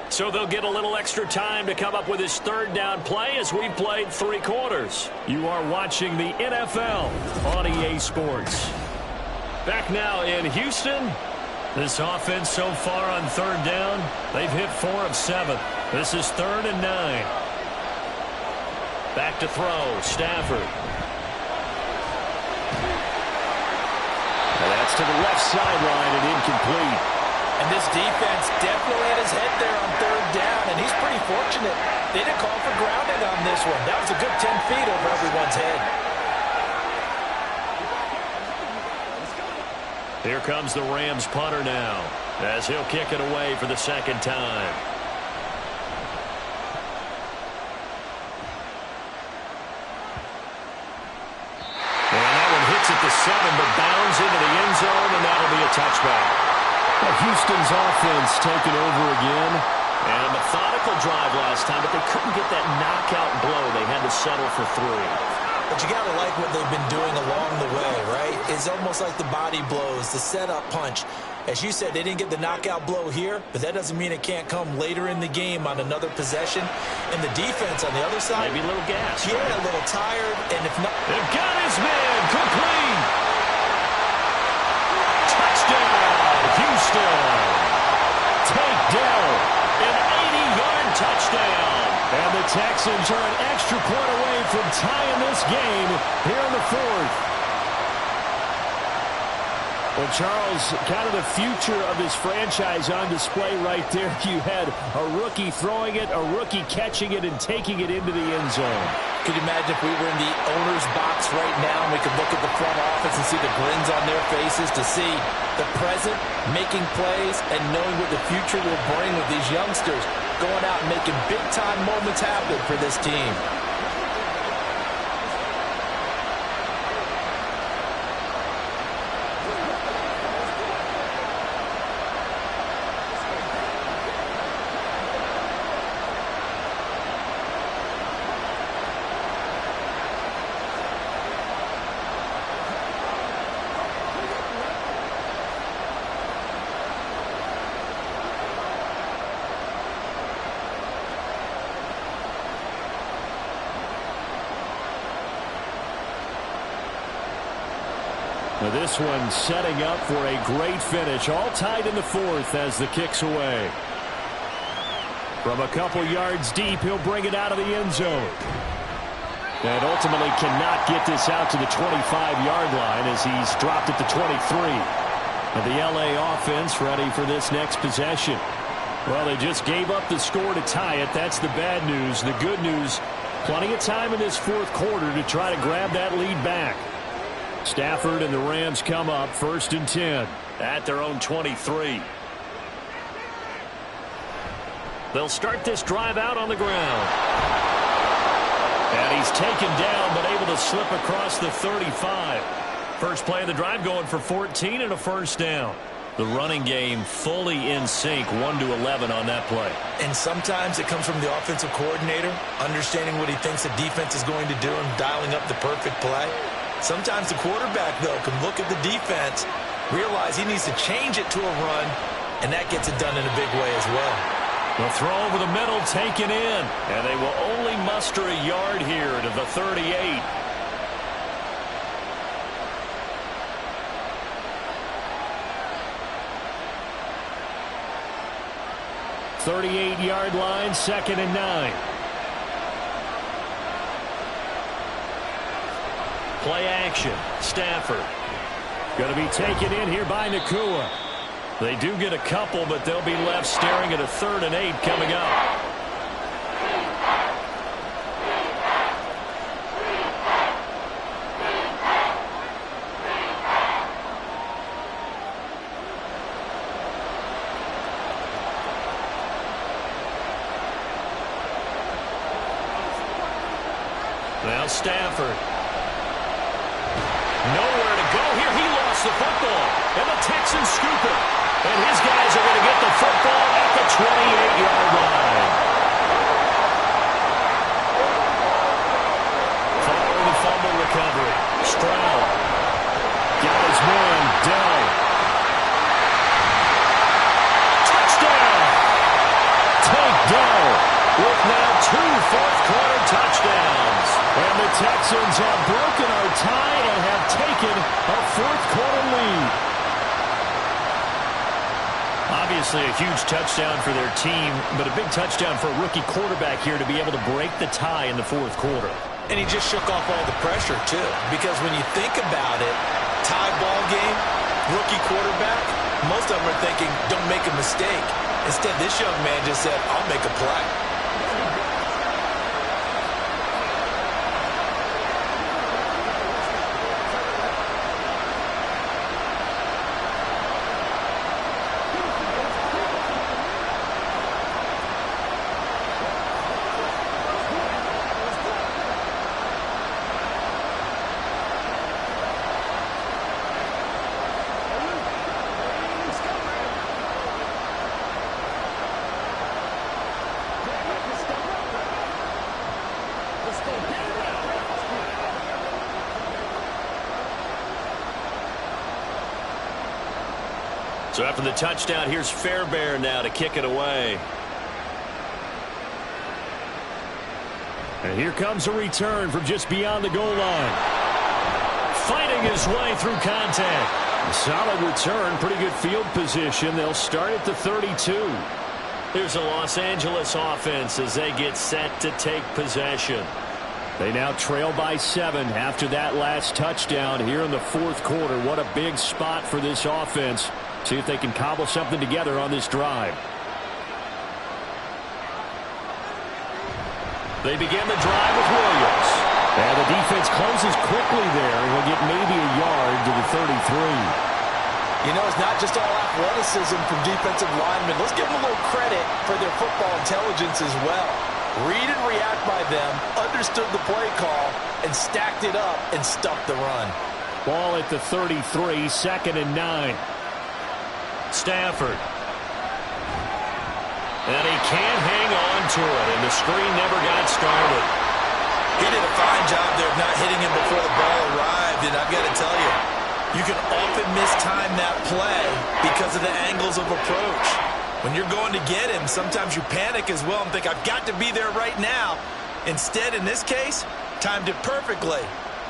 So they'll get a little extra time to come up with his 3rd down play as we've played 3 quarters. You are watching the NFL on EA Sports. Back now in Houston. This offense so far on 3rd down, they've hit 4 of 7. This is 3rd and 9. Back to throw, Stafford. And that's to the left sideline and incomplete. And this defense definitely had his head there on 3rd down, and he's pretty fortunate. They didn't call for grounding on this one. That was a good 10 feet over everyone's head. Here comes the Rams punter now as he'll kick it away for the 2nd time. And that one hits at the 7, but bounds into the end zone, and that'll be a touchback. Well, Houston's offense taking over again. And a methodical drive last time, but they couldn't get that knockout blow. They had to settle for 3. But you got to like what they've been doing along the way, right? It's almost like the body blows, the setup punch. As you said, they didn't get the knockout blow here, but that doesn't mean it can't come later in the game on another possession. And the defense on the other side. Maybe a little gas. Yeah, a little tired. And if not. They've got his man complete. Touchdown, Houston. Takedown. An 80-yard touchdown. And the Texans are an extra point away from tying this game here in the 4th. Well, Charles, kind of the future of this franchise on display right there. You had a rookie throwing it, a rookie catching it, and taking it into the end zone. Could you imagine if we were in the owner's box right now and we could look at the front office and see the grins on their faces to see the present, making plays, and knowing what the future will bring with these youngsters going out and making big-time moments happen for this team. Now this one setting up for a great finish. All tied in the fourth as the kick's away. From a couple yards deep, he'll bring it out of the end zone. And ultimately cannot get this out to the 25-yard line as he's dropped it to 23. And the LA offense ready for this next possession. Well, they just gave up the score to tie it. That's the bad news. The good news, plenty of time in this fourth quarter to try to grab that lead back. Stafford and the Rams come up 1st and 10 at their own 23. They'll start this drive out on the ground. And he's taken down but able to slip across the 35. First play of the drive going for 14 and a first down. The running game fully in sync, 1-11 on that play. And sometimes it comes from the offensive coordinator, understanding what he thinks the defense is going to do and dialing up the perfect play. Sometimes the quarterback, though, can look at the defense, realize he needs to change it to a run, and that gets it done in a big way as well. The throw over the middle taken in, and they will only muster a yard here to the 38. .38-yard line, 2nd and 9. Play action. Stafford. Going to be taken in here by Nakua. They do get a couple, but they'll be left staring at a 3rd and 8 coming up. Now Stafford. Nowhere to go here. He lost the football. And the Texans scoop it. And his guys are going to get the football at the 28-yard line. Following the fumble recovery. Stroud. Got his man. Dell. Touchdown. Tank Dell with now 2 fourth-quarter touchdowns. And the Texans have broken our tie and have taken a fourth-quarter lead. Obviously a huge touchdown for their team, but a big touchdown for a rookie quarterback here to be able to break the tie in the fourth quarter. And he just shook off all the pressure, too, because when you think about it, tie ball game, rookie quarterback, most of them are thinking, don't make a mistake. Instead, this young man just said, I'll make a play. So after the touchdown, here's Fairbairn now to kick it away. And here comes a return from just beyond the goal line. Fighting his way through contact. A solid return, pretty good field position. They'll start at the 32. Here's the Los Angeles offense as they get set to take possession. They now trail by 7 after that last touchdown here in the fourth quarter. What a big spot for this offense. See if they can cobble something together on this drive. They begin the drive with Williams. And the defense closes quickly there. He'll get maybe a yard to the 33. You know, it's not just all athleticism from defensive linemen. Let's give them a little credit for their football intelligence as well. Read and react by them, understood the play call, and stacked it up and stuffed the run. Ball at the 33, 2nd and 9. Stafford. And he can't hang on to it, and the screen never got started. He did a fine job there of not hitting him before the ball arrived, and I've got to tell you, you can often mistime that play because of the angles of approach. When you're going to get him, sometimes you panic as well and think, I've got to be there right now. Instead, in this case, timed it perfectly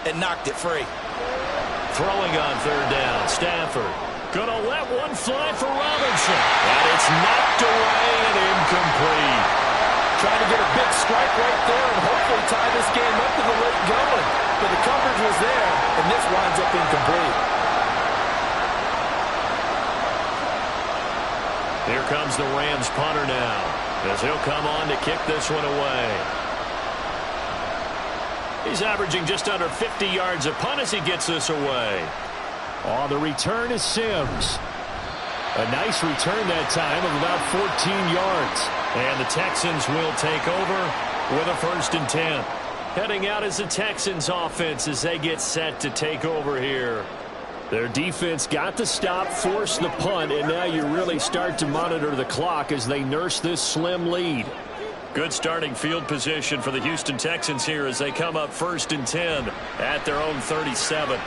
and knocked it free. Throwing on 3rd down, Stafford. Gonna let one fly for Robinson. And it's knocked away and incomplete. Trying to get a big strike right there and hopefully tie this game up to the late going. But the coverage was there, and this winds up incomplete. Here comes the Rams punter now, as he'll come on to kick this one away. He's averaging just under 50 yards a punt as he gets this away. Oh, the return is Sims. A nice return that time of about 14 yards. And the Texans will take over with a 1st and 10. Heading out as the Texans offense as they get set to take over here. Their defense got the stop, forced the punt, and now you really start to monitor the clock as they nurse this slim lead. Good starting field position for the Houston Texans here as they come up 1st and 10 at their own 37.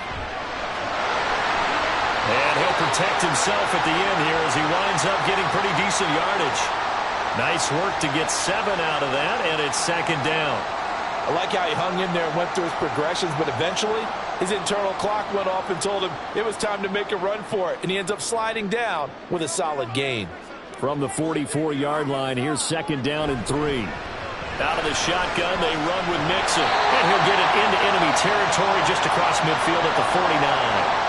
And he'll protect himself at the end here as he winds up getting pretty decent yardage. Nice work to get 7 out of that, and it's 2nd down. I like how he hung in there and went through his progressions, but eventually his internal clock went off and told him it was time to make a run for it, and he ends up sliding down with a solid gain. From the 44-yard line, here's 2nd down and 3. Out of the shotgun, they run with Mixon, and he'll get it into enemy territory just across midfield at the 49.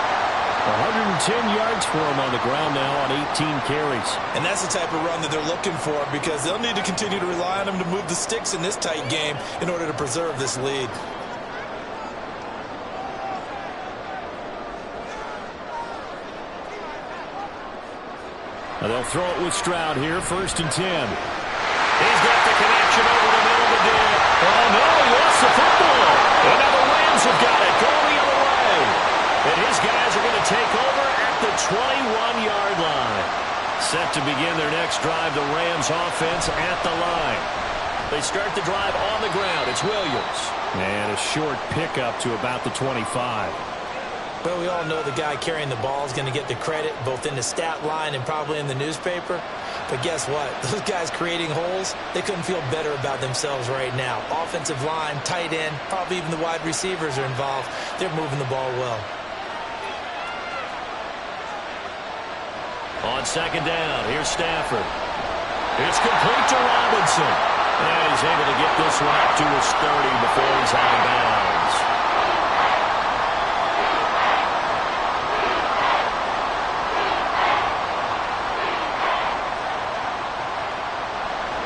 110 yards for him on the ground now on 18 carries. And that's the type of run that they're looking for because they'll need to continue to rely on him to move the sticks in this tight game in order to preserve this lead. Now they'll throw it with Stroud here, 1st and 10. He's got the connection over the middle of the deal. Oh, no, he lost the football. And now the Rams have got it. Going the other way. And his guys are going to take over at the 21-yard line. Set to begin their next drive, the Rams offense at the line. They start the drive on the ground. It's Williams. And a short pickup to about the 25. Well, we all know the guy carrying the ball is going to get the credit both in the stat line and probably in the newspaper. But guess what? Those guys creating holes, they couldn't feel better about themselves right now. Offensive line, tight end, probably even the wide receivers are involved. They're moving the ball well. On 2nd down, here's Stafford. It's complete to Robinson. And he's able to get this one up to his 30 before he's out of bounds.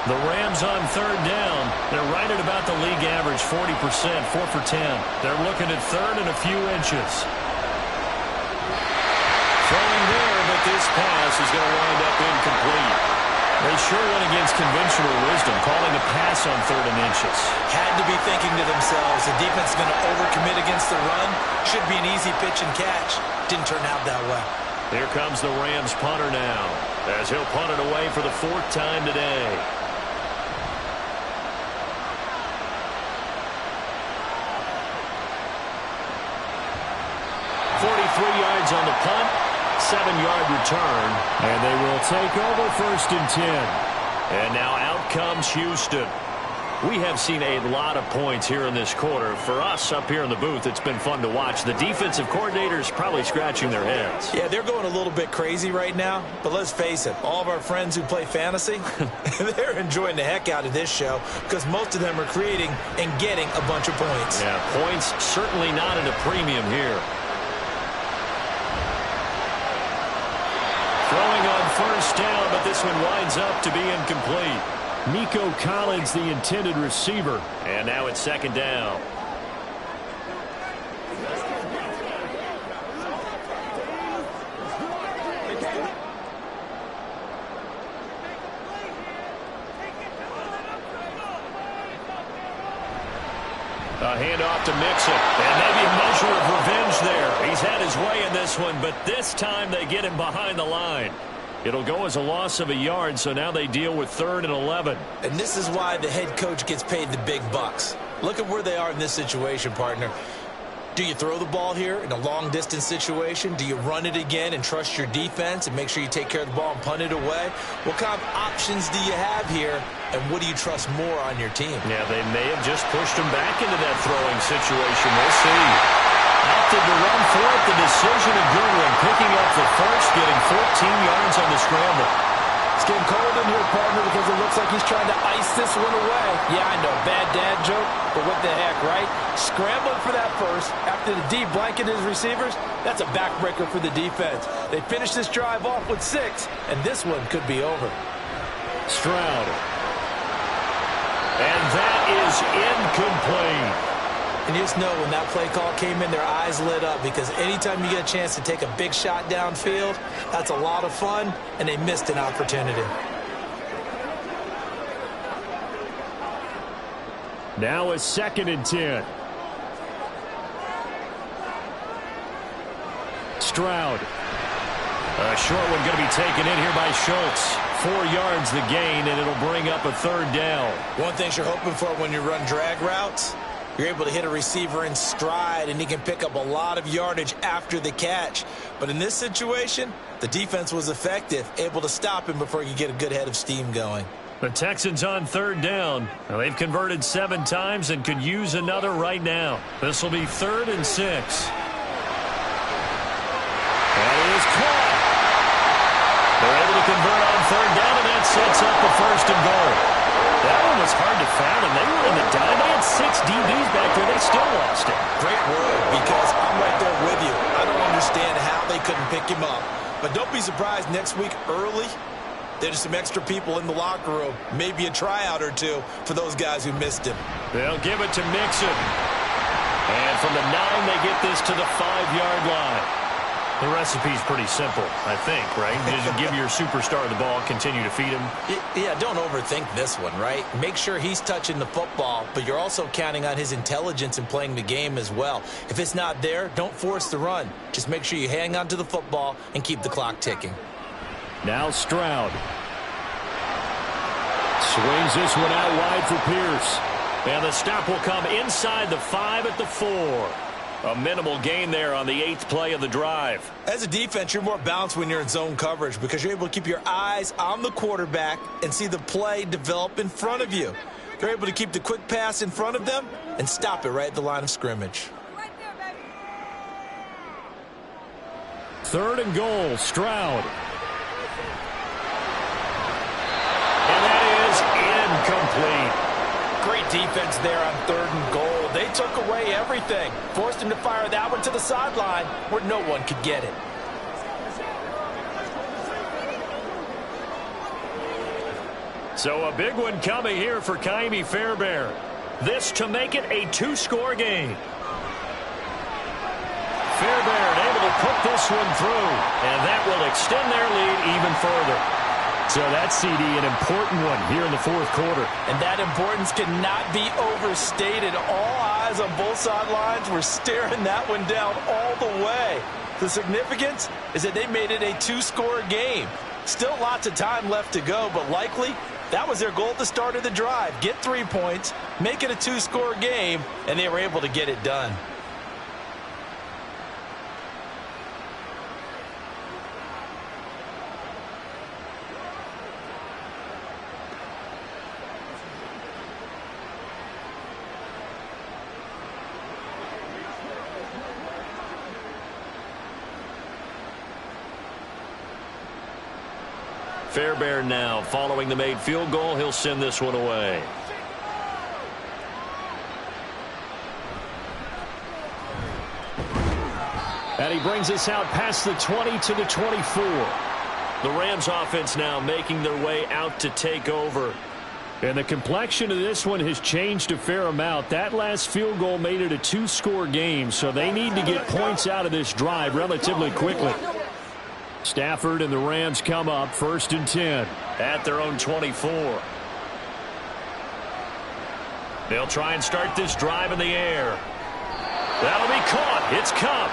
The Rams on 3rd down. They're right at about the league average, 40%, 4 for 10. They're looking at 3rd and a few inches. Throwing there, but this pass is going to wind up incomplete. They sure went against conventional wisdom, calling a pass on 3rd and inches. Had to be thinking to themselves, the defense is going to overcommit against the run. Should be an easy pitch and catch. Didn't turn out that way. Here comes the Rams punter now, as he'll punt it away for the 4th time today. 43 yards on the punt, 7-yard return. And they will take over 1st and 10. And now out comes Houston. We have seen a lot of points here in this quarter. For us up here in the booth, it's been fun to watch. The defensive coordinators probably scratching their heads. Yeah, they're going a little bit crazy right now. But let's face it, all of our friends who play fantasy, they're enjoying the heck out of this show because most of them are creating and getting a bunch of points. Yeah, points certainly not at a premium here. Throwing on first down, but this one winds up to be incomplete. Nico Collins, the intended receiver. And now it's second down. A handoff to Mixon. And maybe a measure of revenge there. He's had his way in this one, but this time they get him behind the line. It'll go as a loss of a yard, so now they deal with 3rd and 11. And this is why the head coach gets paid the big bucks. Look at where they are in this situation, partner. Do you throw the ball here in a long-distance situation? Do you run it again and trust your defense and make sure you take care of the ball and punt it away? What kind of options do you have here, and what do you trust more on your team? Yeah, they may have just pushed him back into that throwing situation. We'll see. Opted to run for it. The decision of Goodwin picking up the first, getting 14 yards on the scramble. It's getting cold in here, partner, because it looks like he's trying to ice this one away. Yeah, I know, bad dad joke, but what the heck, right? Scrambling for that first after the D blanketed his receivers, that's a backbreaker for the defense. They finish this drive off with 6, and this one could be over. Stroud. And that is incomplete. And you just know when that play call came in, their eyes lit up because anytime you get a chance to take a big shot downfield, that's a lot of fun, and they missed an opportunity. Now a 2nd and 10. Stroud. A short one going to be taken in here by Schultz. 4 yards the gain, and it'll bring up a 3rd down. One thing you're hoping for when you run drag routes, you're able to hit a receiver in stride, and he can pick up a lot of yardage after the catch. But in this situation, the defense was effective, able to stop him before you get a good head of steam going. The Texans on 3rd down. Now, they've converted 7 times and could use another right now. This will be 3rd and 6. That is caught. They're able to convert on 3rd down, and that sets up the 1st and goal. That one was hard to fathom. They were in the dime. They had 6 DBs back there. They still lost it. Great word, because I'm right there with you. I don't understand how they couldn't pick him up. But don't be surprised next week early, there's some extra people in the locker room. Maybe a tryout or two for those guys who missed him. They'll give it to Mixon. And from the 9, they get this to the 5-yard line. The recipe's pretty simple, I think, right? Just give your superstar the ball, continue to feed him. Yeah, don't overthink this one, right? Make sure he's touching the football, but you're also counting on his intelligence in playing the game as well. If it's not there, don't force the run. Just make sure you hang on to the football and keep the clock ticking. Now Stroud. Swings this one out wide for Pierce. And the stop will come inside the 5 at the 4. A minimal gain there on the 8th play of the drive. As a defense, you're more balanced when you're in zone coverage because you're able to keep your eyes on the quarterback and see the play develop in front of you. You're able to keep the quick pass in front of them and stop it right at the line of scrimmage. 3rd and goal, Stroud. And that is incomplete. Great defense there on 3rd and goal. They took away everything. Forced him to fire that one to the sideline where no one could get it. So a big one coming here for Kaimi Fairbairn. This to make it a 2-score game. Fairbairn able to put this one through, and that will extend their lead even further. So that CD, an important one here in the 4th quarter. And that importance cannot be overstated. All eyes on both sidelines were staring that one down all the way. The significance is that they made it a 2-score game. Still lots of time left to go, but likely that was their goal at the start of the drive. Get 3 points, make it a 2-score game, and they were able to get it done. Fairbairn now following the made field goal. He'll send this one away. And he brings us out past the 20 to the 24. The Rams offense now making their way out to take over. And the complexion of this one has changed a fair amount. That last field goal made it a two-score game, so they need to get points out of this drive relatively quickly. Stafford and the Rams come up 1st and 10 at their own 24. They'll try and start this drive in the air. That'll be caught. It's Kupp.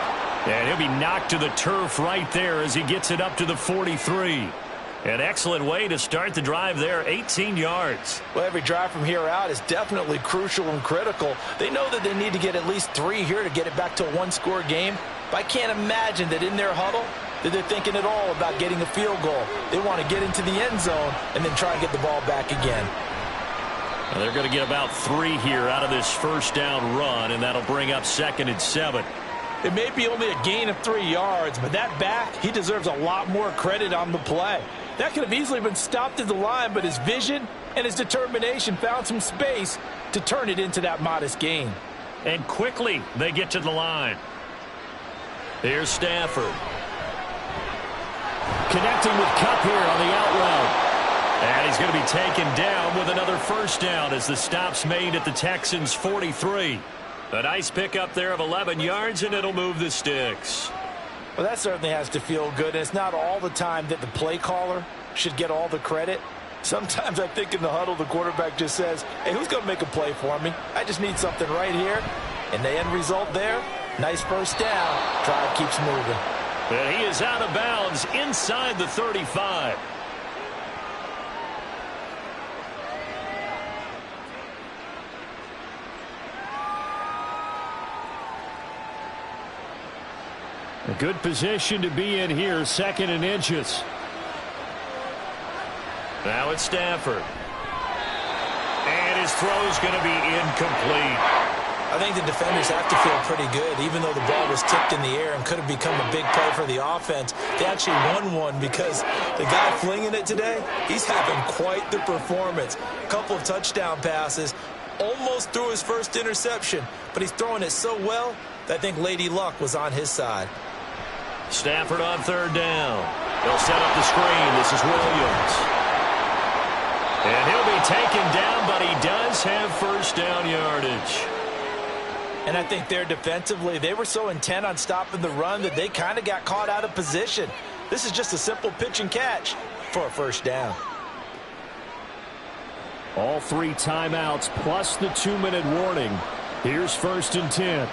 And he'll be knocked to the turf right there as he gets it up to the 43. An excellent way to start the drive there, 18 yards. Well, every drive from here out is definitely crucial and critical. They know that they need to get at least 3 here to get it back to a one-score game. But I can't imagine that in their huddle that they're thinking at all about getting a field goal. They want to get into the end zone and then try and get the ball back again. Well, they're going to get about 3 here out of this first down run, and that'll bring up 2nd and 7. It may be only a gain of 3 yards, but that back, he deserves a lot more credit on the play. That could have easily been stopped at the line, but his vision and his determination found some space to turn it into that modest gain. And quickly they get to the line. Here's Stafford. Connecting with Kupp here on the out route. And he's going to be taken down with another first down as the stop's made at the Texans' 43. A nice pickup there of 11 yards, and it'll move the sticks. Well, that certainly has to feel good. And it's not all the time that the play caller should get all the credit. Sometimes I think in the huddle, the quarterback just says, hey, who's going to make a play for me? I just need something right here. And the end result there, nice first down. Drive keeps moving. And he is out of bounds inside the 35. A good position to be in here, 2nd and inches. Now it's Stafford. And his throw's going to be incomplete. I think the defenders have to feel pretty good. Even though the ball was tipped in the air and could have become a big play for the offense, they actually won one because the guy flinging it today, he's having quite the performance. A couple of touchdown passes, almost threw his first interception, but he's throwing it so well that I think Lady Luck was on his side. Stafford on 3rd down. They'll set up the screen. This is Williams. And he'll be taken down, but he does have first down yardage. And I think there defensively, they were so intent on stopping the run that they kind of got caught out of position. This is just a simple pitch and catch for a first down. All 3 timeouts plus the 2-minute warning. Here's 1st and 10.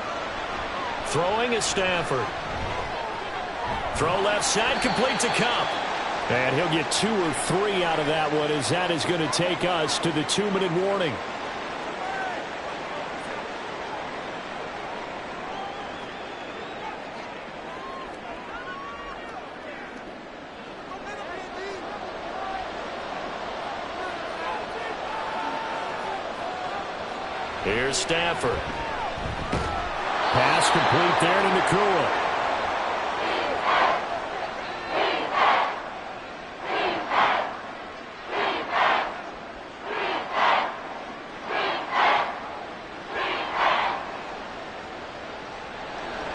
Throwing is Stafford. Throw left side, complete to Kupp. And he'll get 2 or 3 out of that one, as that is going to take us to the 2-minute warning. Here's Stafford. Pass complete there to Nakua.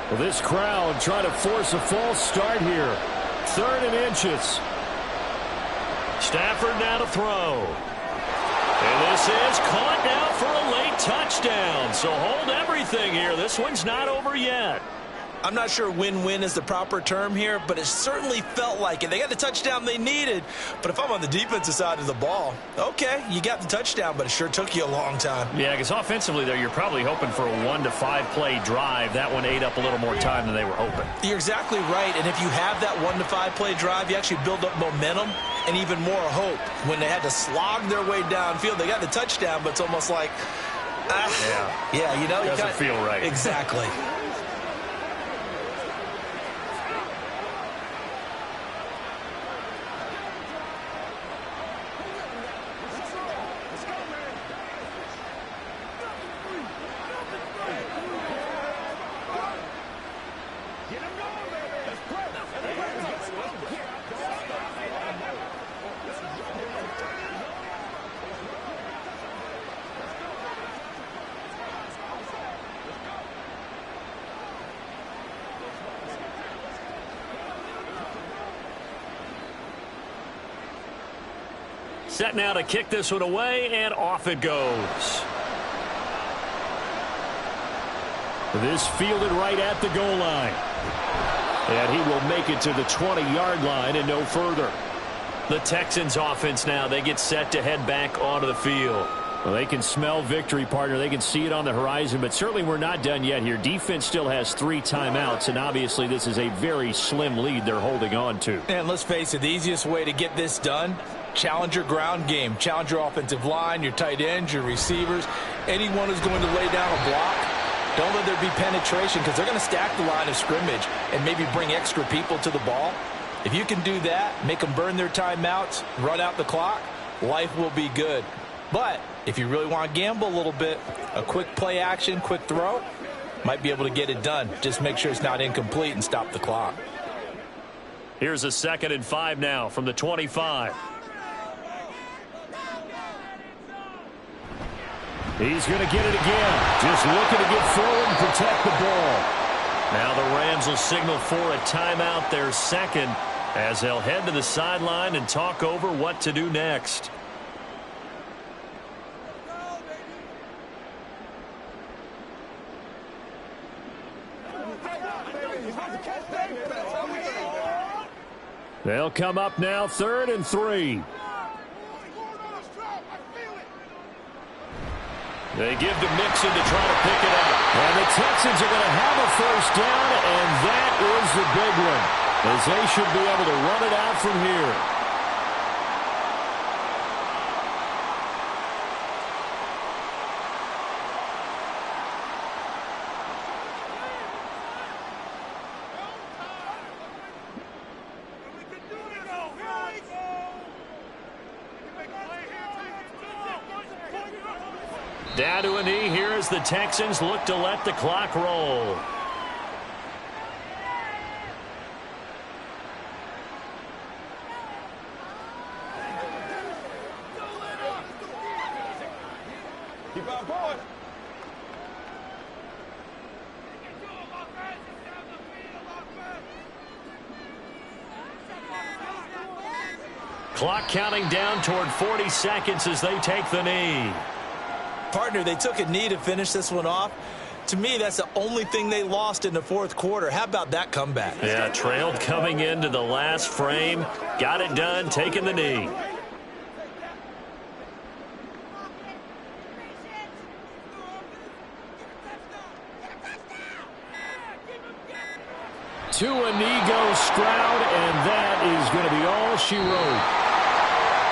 Well, this crowd trying to force a false start here. 3rd and inches. Stafford now to throw. And this is caught now for a late touchdown. So hold everything here. This one's not over yet. I'm not sure win-win is the proper term here, but it certainly felt like it. They got the touchdown they needed, but if I'm on the defensive side of the ball, okay, you got the touchdown, but it sure took you a long time. Yeah, because offensively there, you're probably hoping for a 1 to 5 play drive. That one ate up a little more time than they were hoping. You're exactly right, and if you have that 1 to 5 play drive, you actually build up momentum and even more hope. When they had to slog their way downfield, they got the touchdown, but it's almost like, yeah, you know, doesn't feel right. Exactly. Set now to kick this one away, and off it goes. This fielded right at the goal line. And he will make it to the 20-yard line and no further. The Texans offense now, they get set to head back onto the field. Well, they can smell victory, partner. They can see it on the horizon, but certainly we're not done yet here. Defense still has 3 timeouts, and obviously this is a very slim lead they're holding on to. And let's face it, the easiest way to get this done, challenge your ground game. Challenge your offensive line, your tight ends, your receivers, anyone who's going to lay down a block. Don't let there be penetration because they're going to stack the line of scrimmage and maybe bring extra people to the ball. If you can do that, make them burn their timeouts, run out the clock, life will be good. But if you really want to gamble a little bit, a quick play action, quick throw, might be able to get it done. Just make sure it's not incomplete and stop the clock. Here's a 2nd and 5 now from the 25. He's going to get it again. Just looking to get forward and protect the ball. Now the Rams will signal for a timeout, their second, as they'll head to the sideline and talk over what to do next. They'll come up now, 3rd and 3. They give to Mixon to try to pick it up. And the Texans are going to have a first down, and that is the big one, as they should be able to run it out from here. Down to a knee here as the Texans look to let the clock roll. Keep on going. Clock counting down toward 40 seconds as they take the knee. Partner, they took a knee to finish this one off. To me, that's the only thing they lost in the 4th quarter. How about that comeback? Yeah, trailed coming into the last frame. Got it done, taking the knee. To a knee goes Stroud, and that is going to be all she wrote.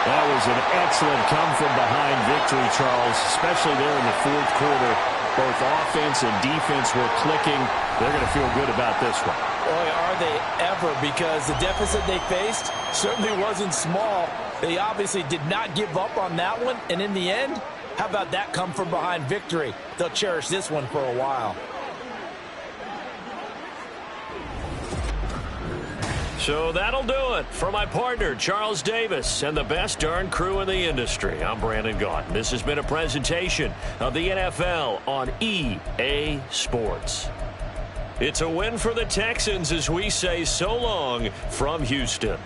That was an excellent come-from-behind victory, Charles, especially there in the 4th quarter. Both offense and defense were clicking. They're going to feel good about this one. Boy, are they ever, because the deficit they faced certainly wasn't small. They obviously did not give up on that one, and in the end, how about that come-from-behind victory? They'll cherish this one for a while. So that'll do it for my partner, Charles Davis, and the best darn crew in the industry. I'm Brandon Gaudin. This has been a presentation of the NFL on EA Sports. It's a win for the Texans as we say so long from Houston.